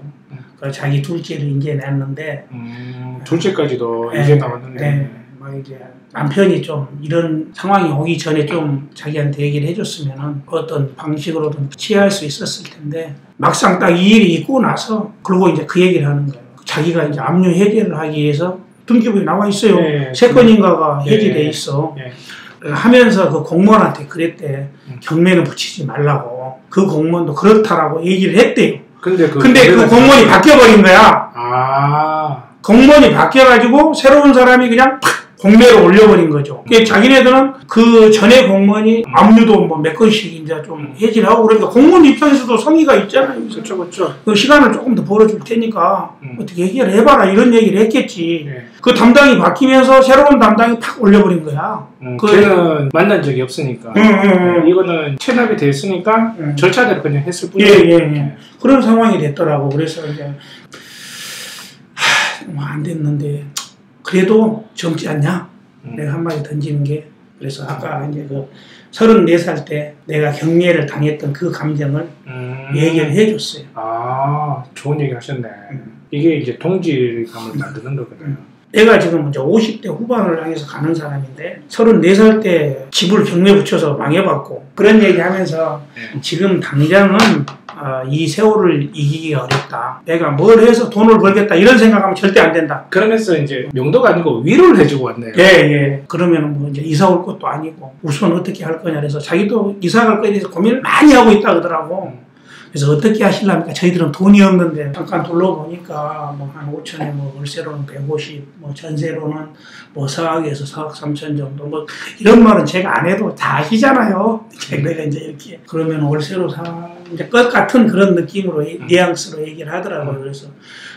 그래서 자기 둘째를 이제 낳았는데 둘째까지도 이제 나왔는데 막 이제 남편이 좀 이런 상황이 오기 전에 좀 자기한테 얘기를 해줬으면은 어떤 방식으로든 취할 수 있었을 텐데 막상 딱 이 일이 있고 나서 그러고 이제 그 얘기를 하는 거예요. 자기가 이제 압류 해제를 하기 위해서 등기부에 나와 있어요. 세 건인가가 해제돼 있어. 하면서 그 공무원한테 그랬대. 경매는 붙이지 말라고. 그 공무원도 그렇다라고 얘기를 했대요. 근데 그 공무원이 바뀌어버린 거야. 공무원이 바뀌어가지고 새로운 사람이 그냥 팍 공매로 올려버린 거죠. 자기네들은 그 전에 공무원이 압류도 뭐 몇 건씩 이제 좀 해지를 하고 그러니까 공무원 입장에서도 성의가 있잖아요. 그렇죠. 그 시간을 조금 더 벌어줄 테니까 어떻게 해결을 해봐라 이런 얘기를 했겠지. 그 담당이 바뀌면서 새로운 담당이 팍 올려버린 거야. 걔는 만난 적이 없으니까. 이거는 체납이 됐으니까 절차대로 그냥 했을 뿐이에요. 그런 상황이 됐더라고. 그래서 이제 안 됐는데. 그래도 젊지 않냐? 내가 한마디 던지는 게. 그래서 아까 이제 그 34살 때 내가 경매를 당했던 그 감정을 얘기를 해줬어요. 좋은 얘기 하셨네. 이게 이제 동질감을 만드는 거거든요. 내가 지금 이제 50대 후반을 향해서 가는 사람인데 34살 때 집을 경매 붙여서 망해봤고 그런 얘기 하면서 지금 당장은 이 세월을 이기기가 어렵다. 내가 뭘 해서 돈을 벌겠다 이런 생각하면 절대 안 된다. 그러면서 이제 명도가 아니고 위로를 해주고 왔네요. 그러면 뭐 이제 이사 올 것도 아니고 우선 어떻게 할 거냐 그래서 자기도 이사 갈 거에 대해서 고민을 많이 하고 있다 그러더라고. 그래서 어떻게 하시려니까 저희들은 돈이 없는데 잠깐 둘러보니까 뭐 한 5천에 뭐 월세로는 150, 뭐 전세로는 뭐 4억에서 4억 3천 정도 뭐 이런 말은 제가 안 해도 다 아시잖아요. 내가 이제 이렇게 그러면 월세로 이제 것 같은 그런 느낌으로 뉘앙스로 얘기를 하더라고요. 그래서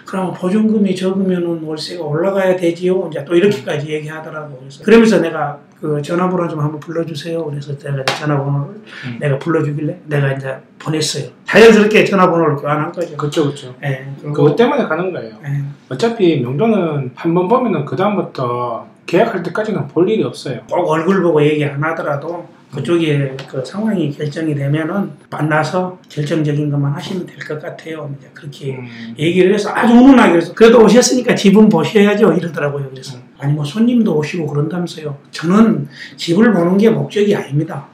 그러면 보증금이 적으면은 월세가 올라가야 되지요. 이제 또 이렇게까지 얘기하더라고요. 그러면서 내가 그 전화번호 좀 한번 불러주세요. 그래서 제가 전화번호를 내가 불러주길래 내가 이제 보냈어요. 자연스럽게 전화번호를 교환한 거죠. 그렇죠. 그것 때문에 가는 거예요. 어차피 명도는 한번 보면은 그 다음부터 계약할 때까지는 볼 일이 없어요. 꼭 얼굴 보고 얘기 안 하더라도 그쪽에 그 상황이 결정이 되면은 만나서 결정적인 것만 하시면 될 것 같아요. 이제 그렇게 얘기를 해서 아주 훈훈하게 그래서 그래도 오셨으니까 집은 보셔야죠 이러더라고요. 그래서 아니 뭐 손님도 오시고 그런다면서요. 저는 집을 보는 게 목적이 아닙니다.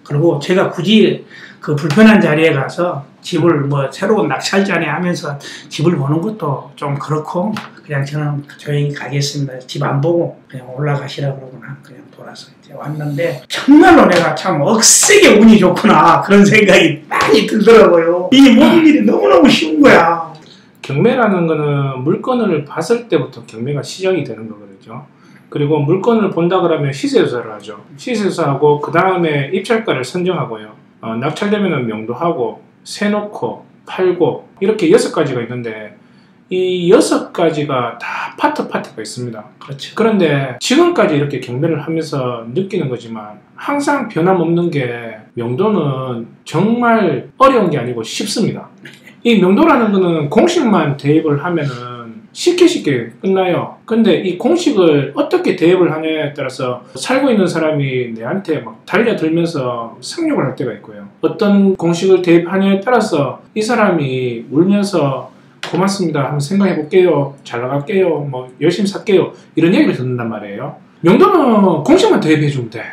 그리고 제가 굳이 그 불편한 자리에 가서 집을 뭐 새로운 낙찰자네 하면서 집을 보는 것도 좀 그렇고 그냥 저는 조용히 가겠습니다. 집 안 보고 그냥 올라가시라 그러구나. 그냥 돌아서 이제 왔는데 정말로 내가 참 억세게 운이 좋구나 그런 생각이 많이 들더라고요. 이 모든 일이 너무너무 쉬운 거야. 경매라는 거는 물건을 봤을 때부터 경매가 시작이 되는 거거든요. 그리고 물건을 본다 그러면 시세조사를 하죠. 시세조사하고 그 다음에 입찰가를 선정하고요. 낙찰되면 명도하고 세놓고 팔고 이렇게 6가지가 있는데 이 6가지가 다 파트가 있습니다. 그렇죠. 그런데 지금까지 이렇게 경매를 하면서 느끼는 거지만 항상 변함없는 게 명도는 정말 어려운 게 아니고 쉽습니다. 이 명도라는 거는 공식만 대입을 하면은 쉽게 끝나요. 근데 이 공식을 어떻게 대입을 하냐에 따라서 살고 있는 사람이 내한테 막 달려들면서 상욕을 할 때가 있고요. 어떤 공식을 대입하냐에 따라서 이 사람이 울면서 고맙습니다. 한번 생각해 볼게요. 잘 나갈게요. 뭐 열심히 살게요. 이런 얘기를 듣는단 말이에요. 명도는 공식만 대입해 주면 돼.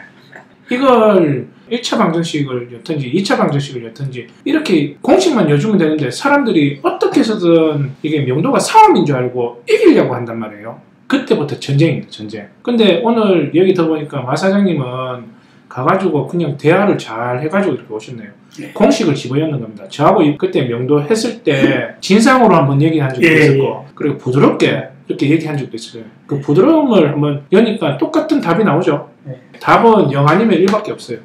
이걸 1차 방정식을 였든지 2차 방정식을 였든지 이렇게 공식만 여주면 되는데 사람들이 어떻게 해서든 이게 명도가 싸움인 줄 알고 이기려고 한단 말이에요. 그때부터 전쟁입니다. 전쟁. 근데 오늘 얘기 들어보니까 마 사장님은 가가지고 그냥 대화를 잘 해가지고 이렇게 오셨네요. 공식을 집어넣는 겁니다. 저하고 그때 명도 했을 때 진상으로 한번 얘기한 적도 있었고 그리고 부드럽게 이렇게 얘기한 적도 있어요. 그 부드러움을 한번 여니까 똑같은 답이 나오죠. 답은 0 아니면 1밖에 없어요.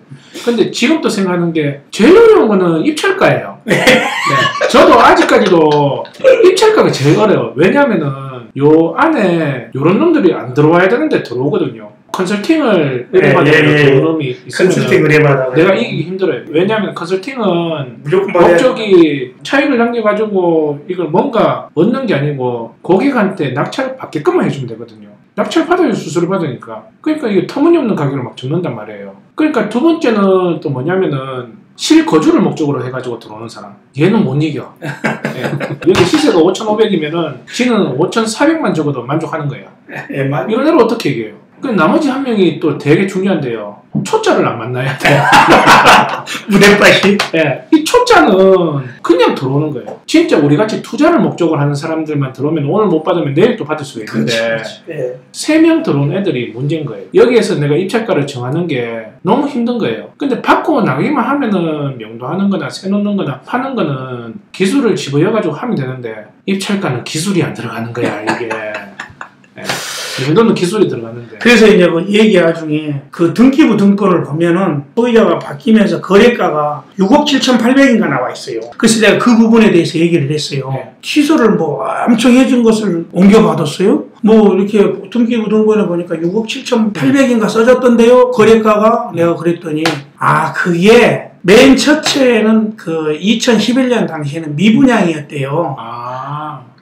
근데 지금 또 생각하는 게 제일 어려운 거는 입찰가예요. 네. 저도 아직까지도 입찰가가 제일 어려워요. 왜냐면은 요 안에 요런 놈들이 안 들어와야 되는데 들어오거든요. 컨설팅을 의뢰받는 놈이 있으면 컨설팅 의뢰받아 내가 이기기 힘들어요. 왜냐하면 컨설팅은 목적이 차익을 남겨가지고 이걸 뭔가 얻는 게 아니고 고객한테 낙찰 받게끔만 해주면 되거든요. 낙찰 받아야 수수료 받으니까. 그러니까 이게 터무니없는 가격을 막 적는단 말이에요. 그러니까 두 번째는 또 뭐냐면은 실거주를 목적으로 해가지고 들어오는 사람. 얘는 못 이겨. 예. 여기 시세가 5,500이면은 지는 5,400만 적어도 만족하는 거예요. 이런 애를 어떻게 얘기해요? 그 나머지 한 명이 또 되게 중요한데요. 초짜를 안 만나야 돼. 무대빠시. 예, 이 초짜는 그냥 들어오는 거예요. 진짜 우리 같이 투자를 목적으로 하는 사람들만 들어오면 오늘 못 받으면 내일 또 받을 수가 있는데 3명 들어온 애들이 문제인 거예요. 여기에서 내가 입찰가를 정하는 게 너무 힘든 거예요. 근데 받고 나가기만 하면은 명도하는 거나 새 놓는 거나 파는 거는 기술을 집어여가지고 하면 되는데 입찰가는 기술이 안 들어가는 거야 이게. 명도는 기술이 들어갔는데. 그래서 이제 그 얘기하 중에 그 등기부 등본을 보면은 소유자가 바뀌면서 거래가가 6억 7,800인가 나와 있어요. 그래서 내가 그 부분에 대해서 얘기를 했어요. 취소를 뭐 엄청 해준 것을 옮겨받았어요? 뭐 이렇게 등기부 등본에 보니까 6억 7,800인가 써졌던데요? 거래가가? 내가 그랬더니 그게 맨 첫째는 그 2011년 당시에는 미분양이었대요.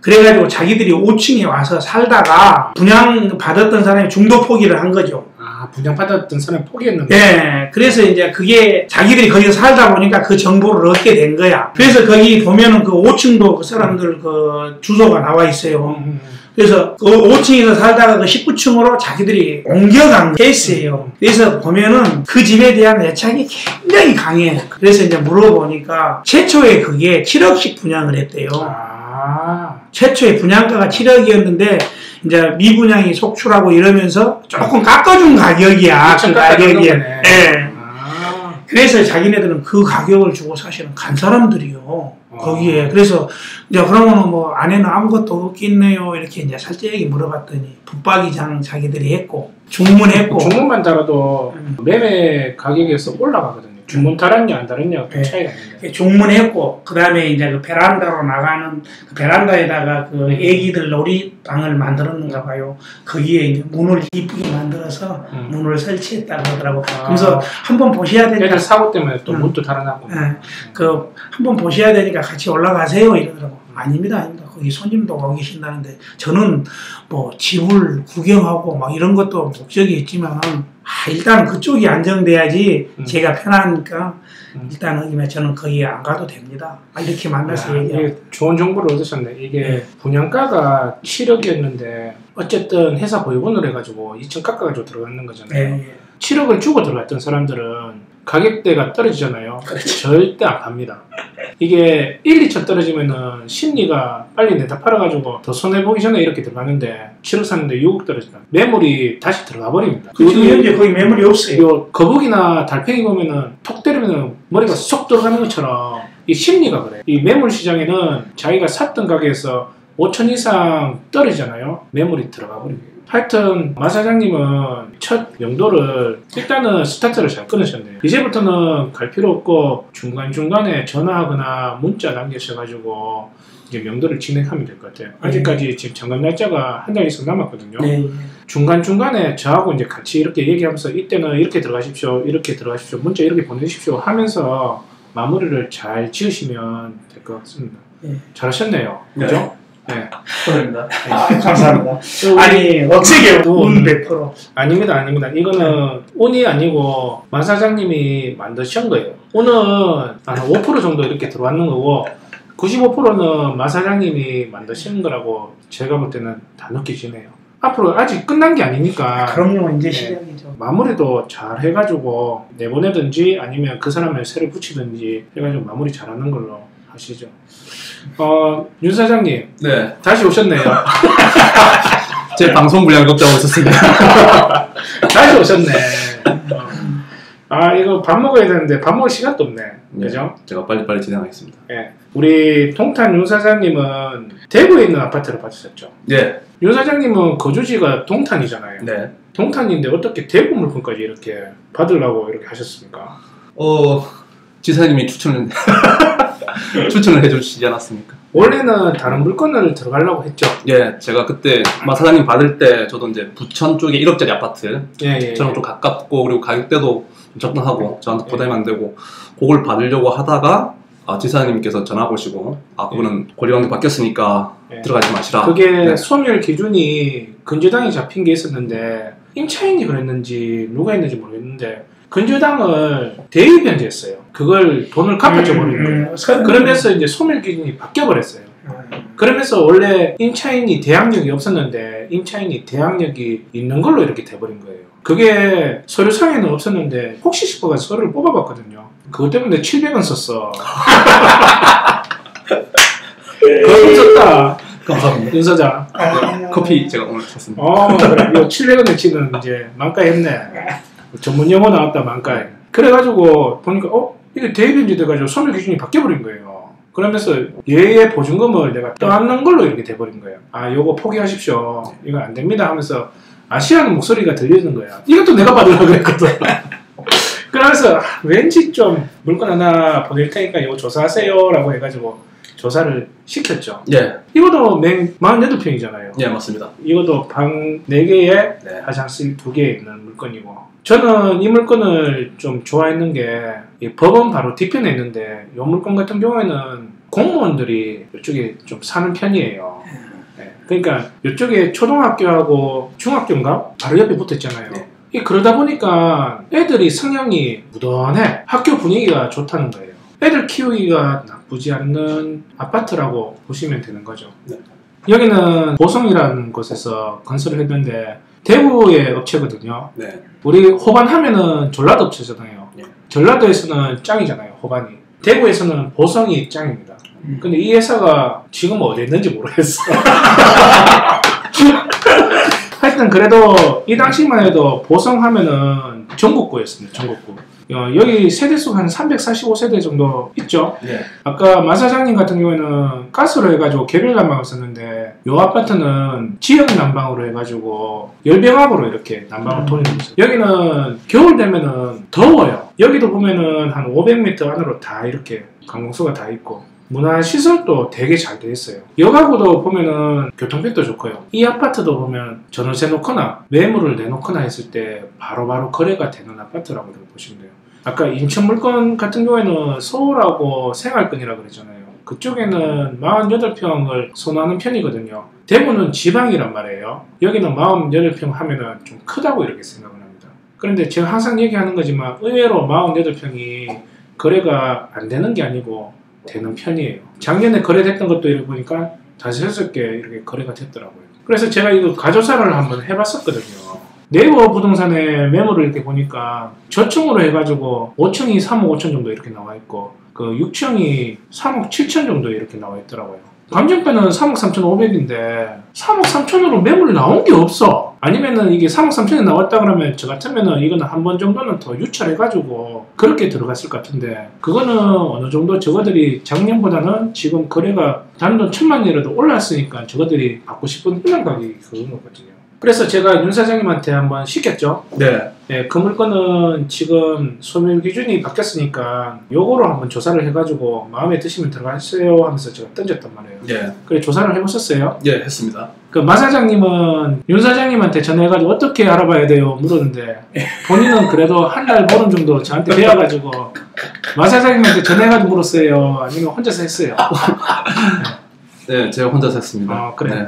그래가지고 자기들이 5층에 와서 살다가 분양받았던 사람이 중도 포기를 한 거죠. 분양받았던 사람이 포기했는데. 네. 그래서 이제 그게 자기들이 거기서 살다 보니까 그 정보를 얻게 된 거야. 그래서 거기 보면은 그 5층도 그 사람들 그 주소가 나와 있어요. 그래서 그 5층에서 살다가 그 19층으로 자기들이 옮겨간 케이스예요. 그래서 보면은 그 집에 대한 애착이 굉장히 강해요. 그래서 이제 물어보니까 최초에 그게 7억씩 분양을 했대요. 최초의 분양가가 7억이었는데 이제 미분양이 속출하고 이러면서 조금 깎아준 가격이야. 그 가격이. 그래서 자기네들은 그 가격을 주고 사실은 간 사람들이요. 거기에. 그래서 이제 그러면은 뭐 안에는 아무것도 없겠네요. 이렇게 이제 살짝이 물어봤더니 붙박이장 자기들이 했고 주문했고. 주문만 달아도 매매 가격에서 올라가거든요. 주문 달았냐 안 달았냐 그 차이가 있는데. 주문했고 그 다음에 이제 그 베란다로 나가는 그 베란다에다가 그 애기들 놀이방을 만들었는가 봐요. 거기에 이제 문을 이쁘게 만들어서 문을 설치했다고 하더라고. 그래서 한번 보셔야 되니까. 애들 사고 때문에 또 문도 달아놨고. 그 한번 보셔야 되니까 같이 올라가세요 이러더라고. 아닙니다. 거기 손님도 오고 계신다는데 저는 뭐 집을 구경하고 막 이런 것도 목적이 있지만은 일단 그쪽이 안정돼야지 제가 편하니까 일단은 저는 거기 안 가도 됩니다. 이렇게 만나서 얘기하고. 좋은 정보를 얻으셨네. 이게 분양가가 7억이었는데 어쨌든 회사 보유분을 해가지고 2층 깎아가지고 들어가는 거잖아요. 7억을 주고 들어갔던 사람들은 가격대가 떨어지잖아요. 절대 안 갑니다. 이게 1, 2천 떨어지면은 심리가 빨리 내다 팔아가지고 더 손해보기 전에 이렇게 들어가는데 7억 샀는데 6억 떨어진다. 매물이 다시 들어가 버립니다. 지금 현재 거의 매물이 없어요. 거북이나 달팽이 보면은 톡 때리면은 머리가 쏙 들어가는 것처럼 이 심리가 그래. 이 매물 시장에는 자기가 샀던 가격에서 5천 이상 떨어지잖아요. 매물이 들어가 버립니다. 하여튼 마 사장님은 첫 명도를 일단은 스타트를 잘 끊으셨네요. 이제부터는 갈 필요 없고 중간중간에 전화하거나 문자 남겨셔가지고 이제 명도를 진행하면 될 것 같아요. 아직까지 지금 점검 날짜가 한 달 이상 남았거든요. 중간중간에 저하고 이제 같이 이렇게 얘기하면서 이때는 이렇게 들어가십시오, 이렇게 들어가십시오, 문자 이렇게 보내십시오 하면서 마무리를 잘 지으시면 될 것 같습니다. 잘하셨네요. 그죠? 네. 감사합니다. 감사합니다. 아니, 억세게 운 100%. 아닙니다. 이거는 운이 아니고 마 사장님이 만드신 거예요. 운은 한 5% 정도 이렇게 들어왔는 거고 95%는 마 사장님이 만드시는 거라고 제가 볼 때는 다 느껴지네요. 앞으로 아직 끝난 게 아니니까 그럼요, 이제 시작이죠. 마무리도 잘 해가지고 내보내든지 아니면 그 사람을 새로 붙이든지 해가지고 마무리 잘하는 걸로 하시죠. 윤 사장님, 네. 다시 오셨네요. 제 방송 분량 걱정하고 있었습니다. 다시 오셨네. 이거 밥 먹어야 되는데 밥 먹을 시간도 없네. 네, 그죠? 제가 빨리빨리 진행하겠습니다. 예. 우리 동탄 윤 사장님은 대구에 있는 아파트를 받으셨죠? 네. 윤 사장님은 거주지가 동탄이잖아요. 네. 동탄인데 어떻게 대구 물건까지 이렇게 받으려고 이렇게 하셨습니까? 지사님이 추천을 해주시지 않았습니까? 원래는 다른 물건을 들어가려고 했죠. 예, 제가 그때 마사장님 받을 때 저도 이제 부천 쪽에 1억짜리 아파트 저랑 좀 가깝고 그리고 가격대도 적당하고 저한테 부담이 안 되고 그걸 받으려고 하다가 지사님께서 전화 오시고 그거는 권리관계 바뀌었으니까 들어가지 마시라. 그게 네. 소멸 기준이 근저당이 잡힌 게 있었는데 임차인이 그랬는지 누가 했는지 모르겠는데 근저당을 대입변제했어요. 그걸 돈을 갚아줘 버린 거예요. 그러면서 이제 소멸 기준이 바뀌어 버렸어요. 그러면서 원래 임차인이 대항력이 없었는데 임차인이 대항력이 있는 걸로 이렇게 돼버린 거예요. 그게 서류상에는 없었는데 혹시 싶어서 서류를 뽑아봤거든요. 그것 때문에 700원 썼어. 그거 썼다. 감사합니다. 윤 사장. 커피 제가 오늘 샀습니다. 그래. 이거 700원 치는 이제 만가 했네. 전문 용어 나왔다, 만가. 그래가지고 보니까 이게 대입변제 돼가지고 소멸 기준이 바뀌어버린 거예요. 그러면서 얘의 보증금을 내가 떠안는 걸로 이렇게 돼버린 거예요. 요거 포기하십시오. 이거 안 됩니다 하면서 아시라는 목소리가 들리는 거야. 이것도 내가 받으려고 그랬거든. 그래서 왠지 좀 물건 하나 보낼 테니까 이거 조사하세요 라고 해가지고 조사를 시켰죠. 예. 이것도 48평이잖아요. 예, 맞습니다. 이것도 방 4개에 화장실 2개 있는 물건이고, 저는 이 물건을 좀 좋아했는 게 이 법원 바로 뒤편에 있는데 이 물건 같은 경우에는 공무원들이 이쪽에 좀 사는 편이에요. 네. 그러니까 이쪽에 초등학교하고 중학교인가 바로 옆에 붙어있잖아요. 그러다 보니까 애들이 성향이 무던해. 학교 분위기가 좋다는 거예요. 애들 키우기가 나쁘지 않는 아파트라고 보시면 되는 거죠. 여기는 보성이라는 곳에서 건설을 했는데 대구의 업체거든요. 우리 호반 하면은 전라도 업체잖아요. 전라도에서는 짱이잖아요, 호반이. 대구에서는 보성이 짱입니다. 근데 이 회사가 지금 어디 있는지 모르겠어. 하여튼 그래도 이 당시만 해도 보성 하면은 전국구였습니다. 전국구. 여기 세대수가 한 345세대 정도 있죠. 아까 마 사장님 같은 경우에는 가스로 해가지고 개별 난방을 썼는데 이 아파트는 지역 난방으로 해가지고 열병합으로 이렇게 난방을 돌리고 있어요. 여기는 겨울 되면은 더워요. 여기도 보면은 한 500m 안으로 다 이렇게 관공서가 다 있고 문화시설도 되게 잘 돼 있어요. 여가구도 보면은 교통편도 좋고요. 이 아파트도 보면 전월세 놓거나 매물을 내놓거나 했을 때 바로바로 거래가 되는 아파트라고 보시면 돼요. 아까 인천 물건 같은 경우에는 서울하고 생활권이라고 그랬잖아요. 그쪽에는 48평을 선호하는 편이거든요. 대구는 지방이란 말이에요. 여기는 48평 하면은 좀 크다고 이렇게 생각을 합니다. 그런데 제가 항상 얘기하는 거지만 의외로 48평이 거래가 안 되는 게 아니고 되는 편이에요. 작년에 거래됐던 것도 이렇게 보니까 5-6개 이렇게 거래가 됐더라고요. 그래서 제가 이거 가조사를 한번 해봤었거든요. 네이버 부동산에 매물을 이렇게 보니까 저층으로 해가지고 5층이 3억 5천 정도 이렇게 나와 있고 그 6층이 3억 7천 정도 이렇게 나와 있더라고요. 감정가는 3억 3천 5백인데 3억 3천으로 매물이 나온 게 없어. 아니면은 이게 3억 3천에 나왔다 그러면 저 같으면은 이거는 한 번 정도는 더 유찰해가지고 그렇게 들어갔을 것 같은데 그거는 어느 정도 저거들이 작년보다는 지금 거래가 단돈 1,000만 원이라도 올랐으니까 저거들이 받고 싶은 희망각이 그런 거거든요. 그래서 제가 윤 사장님한테 한번 시켰죠. 그 물건은 지금 소멸 기준이 바뀌었으니까 요거로 한번 조사를 해가지고 마음에 드시면 들어가세요 하면서 제가 던졌단 말이에요. 그래 조사를 해보셨어요? 했습니다. 그 마 사장님은 윤 사장님한테 전화해가지고 어떻게 알아봐야 돼요? 물었는데 본인은 그래도 한 달 보름 정도 저한테 배워가지고 마 사장님한테 전화해가지고 물었어요? 아니면 혼자서 했어요? 제가 혼자서 했습니다. 그래.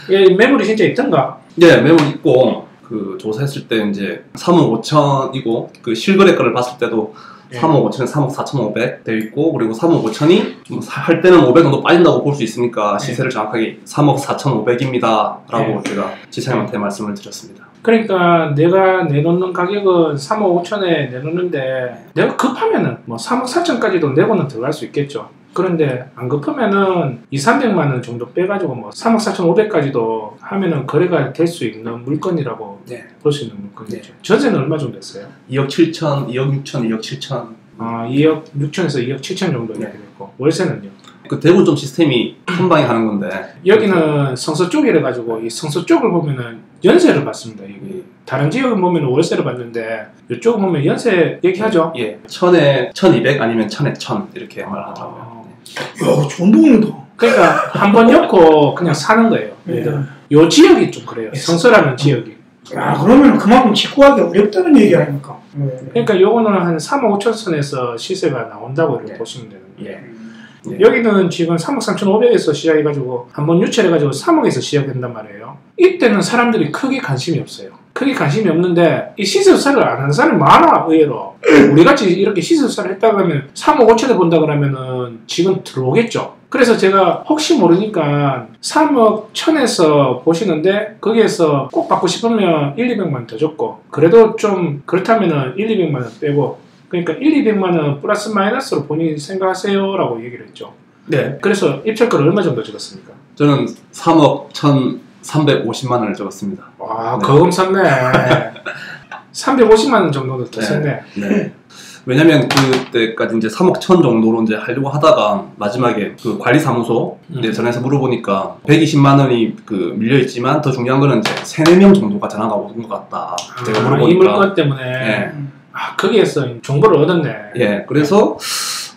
매물이 진짜 있던가? 매물 있고 그 조사했을 때 이제 3억 5천이고 그 실거래가를 봤을 때도 예. 3억 5천에 3억 4,500 되어 있고, 그리고 3억 5천이 좀 할 때는 500 정도 빠진다고 볼 수 있으니까 시세를 정확하게 3억 4,500입니다 라고 제가 지사님한테 말씀을 드렸습니다. 그러니까 내가 내놓는 가격은 3억 5천에 내놓는데 내가 급하면은 뭐 3억 4천까지도 내고는 들어갈 수 있겠죠. 그런데 안 급하면은 2, 300만 원 정도 빼가지고 뭐 3억 4,500까지도 하면은 거래가 될 수 있는 물건이라고 볼 수 있는 물건이죠. 전세는 얼마 정도 됐어요? 2억 7천, 2억 6천, 2억 7천. 아, 2억 6천에서 2억 7천 정도 이렇게 됐고 월세는요? 그 대구 좀 시스템이 한 방에 가는 건데 여기는 성서 쪽이라 가지고 이 성서 쪽을 보면은 연세를 받습니다. 여기 다른 지역은 보면 월세를 받는데 이쪽은 보면 연세 얘기하죠. 예, 1000에 1200 아니면 1000에 1000 이렇게 말하더라고요. 야, 좋은 동네다. 그러니까 한 번 엮고 그냥 사는 거예요. 요 지역이 좀 그래요. 성서라는 지역이. 야, 그러면 그만큼 직구하기 어렵다는 얘기 아닙니까? 그러니까 요거는 한 3억 5천 선에서 시세가 나온다고 이렇게 보시면 되는 거예요. 예. 여기는 지금 3억 3,500에서 시작해가지고 한번 유찰해가지고 3억에서 시작된단 말이에요. 이때는 사람들이 크게 관심이 없어요. 크게 관심이 없는데 이 시세조사를 안 하는 사람이 많아. 의외로 우리같이 이렇게 시세조사를 했다 그러면 3억 5천에 본다 그러면은 지금 들어오겠죠. 그래서 제가 혹시 모르니까 3억 1천에서 보시는데 거기에서 꼭 받고 싶으면 1, 200만 원 더 줬고 그래도 좀 그렇다면은 1, 200만 원 빼고 그러니까 1, 200만 원 플러스 마이너스로 본인이 생각하세요 라고 얘기를 했죠. 네. 그래서 입찰가를 얼마 정도 적었습니까? 저는 3억 1,350만 원을 적었습니다. 와, 네. 거금 샀네. 350만 원 정도도 더 썼네. 네. 왜냐면 그때까지 이제 3억 1천 정도로 이제 하려고 하다가 마지막에 그 관리사무소 이제 전화해서 물어보니까 120만 원이 그 밀려있지만 더 중요한 거는 이제 3, 4명 정도가 전화가 오는 것 같다. 제가 물어보니까. 이 물건 때문에. 예. 아, 거기에서 정보를 얻었네. 예. 그래서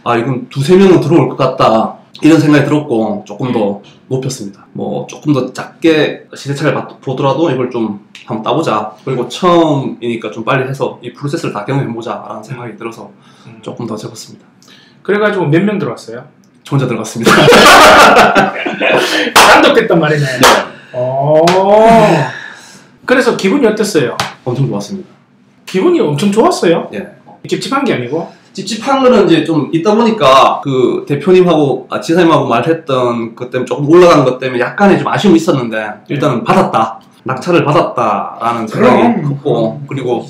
아, 이건 2, 3명은 들어올 것 같다. 이런 생각이 들었고 조금 더 높였습니다. 뭐 조금 더 작게 시세차를 보더라도 이걸 좀 한번 따보자. 그리고 처음이니까 좀 빨리 해서 이 프로세스를 다 경험해보자 라는 생각이 들어서 조금 더 적었습니다. 그래가지고 몇 명 들어왔어요? 저 혼자 들어갔습니다. 단독됐단 말이네. 오. 그래서 기분이 어땠어요? 엄청 좋았습니다. 기분이 엄청 좋았어요? 예. 찝찝한 게 아니고? 찝찝한 거는 이제 좀 있다 보니까 그 대표님하고 지사님하고 말했던 것 때문에 조금 올라간 것 때문에 약간의 좀 아쉬움이 있었는데 일단은 받았다. 낙찰을 받았다라는 생각이 컸고 그리고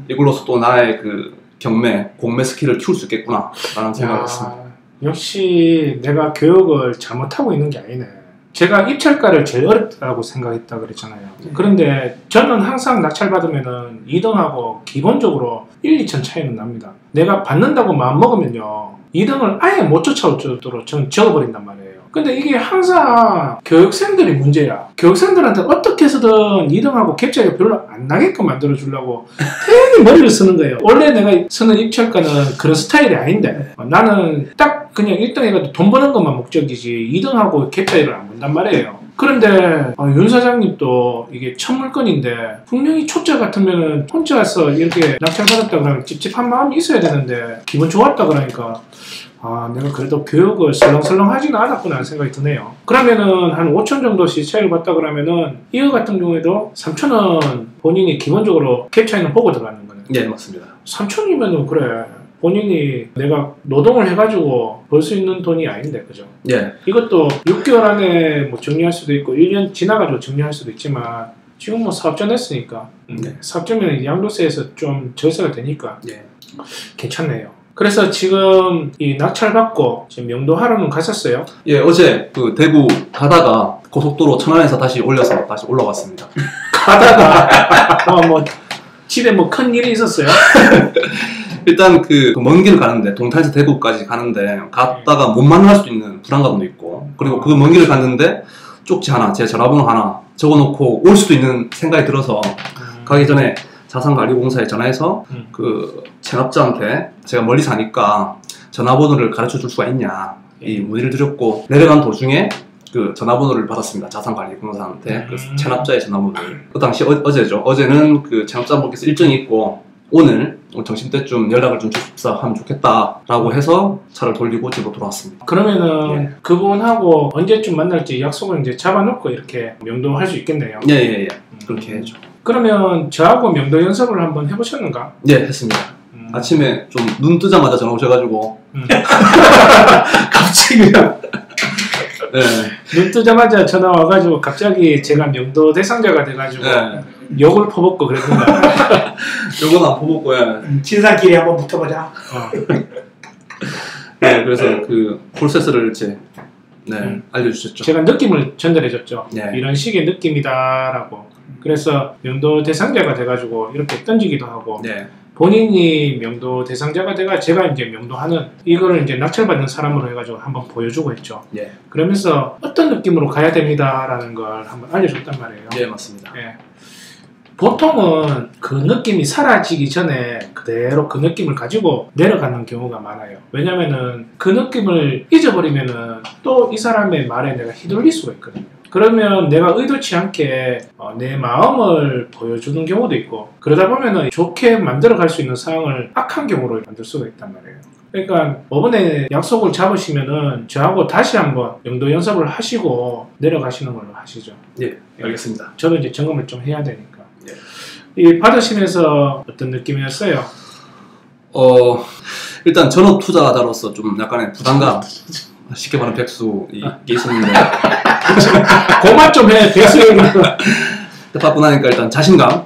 이걸로서 또 나의 그 경매, 공매 스킬을 키울 수 있겠구나라는 생각을 했습니다. 역시 내가 교육을 잘못하고 있는 게 아니네. 제가 입찰가를 제일 어렵다고 생각했다 그랬잖아요. 그런데 저는 항상 낙찰 받으면은 2등하고 기본적으로 1, 2천 차이는 납니다. 내가 받는다고 마음먹으면요 2등을 아예 못 쫓아올 정도로 저는 적어버린단 말이에요. 근데 이게 항상 교육생들이 문제야. 교육생들한테 어떻게 해서든 2등하고 갭차이가 별로 안 나게끔 만들어 주려고 되게 머리를 쓰는 거예요. 원래 내가 쓰는 입찰가는 그런 스타일이 아닌데 나는 딱 그냥 1등 해가지고 돈 버는 것만 목적이지 2등하고 갭차이를 안 본단 말이에요. 그런데 윤 사장님도 이게 첫 물건인데 분명히 초짜 같으면은 혼자서 이렇게 낙찰받았다 그러면 찝찝한 마음이 있어야 되는데 기분 좋았다 그러니까 아, 내가 그래도 교육을 설렁설렁 하지는 않았구나 하는 생각이 드네요. 그러면은 한 5천 정도씩 차이를 봤다 그러면은 이거 같은 경우에도 3천은 본인이 기본적으로 갭 차이는 보고 들어가는 거네. 네, 맞습니다. 3천이면은 그래. 본인이 내가 노동을 해가지고 벌 수 있는 돈이 아닌데, 그죠? 예. 이것도 6개월 안에 뭐 정리할 수도 있고 1년 지나가지고 정리할 수도 있지만 지금 뭐 사업자 냈으니까 사업자면 양도세에서 좀 절세가 되니까 괜찮네요. 그래서 지금 이 낙찰받고 지금 명도하러는 갔었어요? 예, 어제 그 대구 가다가 고속도로 천안에서 다시 올려서 다시 올라왔습니다. 가다가 뭐 집에 뭐 큰 일이 있었어요? 일단 그 먼 길을 가는데 동탄에서 대구까지 가는데 갔다가 못 만날 수도 있는 불안감도 있고 그리고 그 먼 길을 갔는데 쪽지 하나 제 전화번호 하나 적어놓고 올 수도 있는 생각이 들어서 가기 전에 자산관리공사에 전화해서 그 체납자한테 제가 멀리 사니까 전화번호를 가르쳐 줄 수가 있냐 이 문의를 드렸고 내려간 도중에 그 전화번호를 받았습니다. 자산관리공사한테 그 체납자의 전화번호를 그 당시 어제죠. 어제는 그 체납자분께서 일정이 있고 오늘 점심때쯤 연락을 좀 주십사 하면 좋겠다라고 해서 차를 돌리고 집으로 돌아왔습니다. 그러면은 그분하고 언제쯤 만날지 약속을 이제 잡아놓고 이렇게 명도할 수 있겠네요. 예. 그렇게 해야죠. 그러면 저하고 명도 연습을 한번 해보셨는가? 네, 했습니다. 아침에 좀 눈 뜨자마자 전화 오셔가지고 갑자기 그냥 네. 눈 뜨자마자 전화 와가지고 갑자기 제가 명도 대상자가 돼가지고 네. 욕을 퍼붓고 그랬던가. 요건 안 퍼먹고 진상끼리 한번 붙어보자. 네, 그래서 그 프로세스를 이제 알려주셨죠. 제가 느낌을 전달해줬죠. 네. 이런 식의 느낌이다라고. 그래서 명도 대상자가 돼가지고 이렇게 던지기도 하고 네. 본인이 명도 대상자가 돼가 제가 이제 명도하는 이거를 이제 낙찰받는 사람으로 해가지고 한번 보여주고 했죠. 네. 그러면서 어떤 느낌으로 가야 됩니다라는 걸 한번 알려줬단 말이에요. 네, 맞습니다. 예. 보통은 그 느낌이 사라지기 전에 그대로 그 느낌을 가지고 내려가는 경우가 많아요. 왜냐면은 그 느낌을 잊어버리면은 또 이 사람의 말에 내가 휘둘릴 수가 있거든요. 그러면 내가 의도치 않게 내 마음을 보여주는 경우도 있고, 그러다 보면은 좋게 만들어 갈 수 있는 상황을 악한 경우로 만들 수가 있단 말이에요. 그러니까 이번에 약속을 잡으시면은 저하고 다시 한번 명도 연습을 하시고 내려가시는 걸로 하시죠. 네, 알겠습니다. 저도 이제 점검을 좀 해야 되니까. 네. 이 받으시면서 어떤 느낌이었어요? 일단 전업 투자자로서 좀 약간의 부담감, 쉽게 말하면 백수 이게 있었는데 고만 좀 해. 백수에게 받고 나니까 일단 자신감,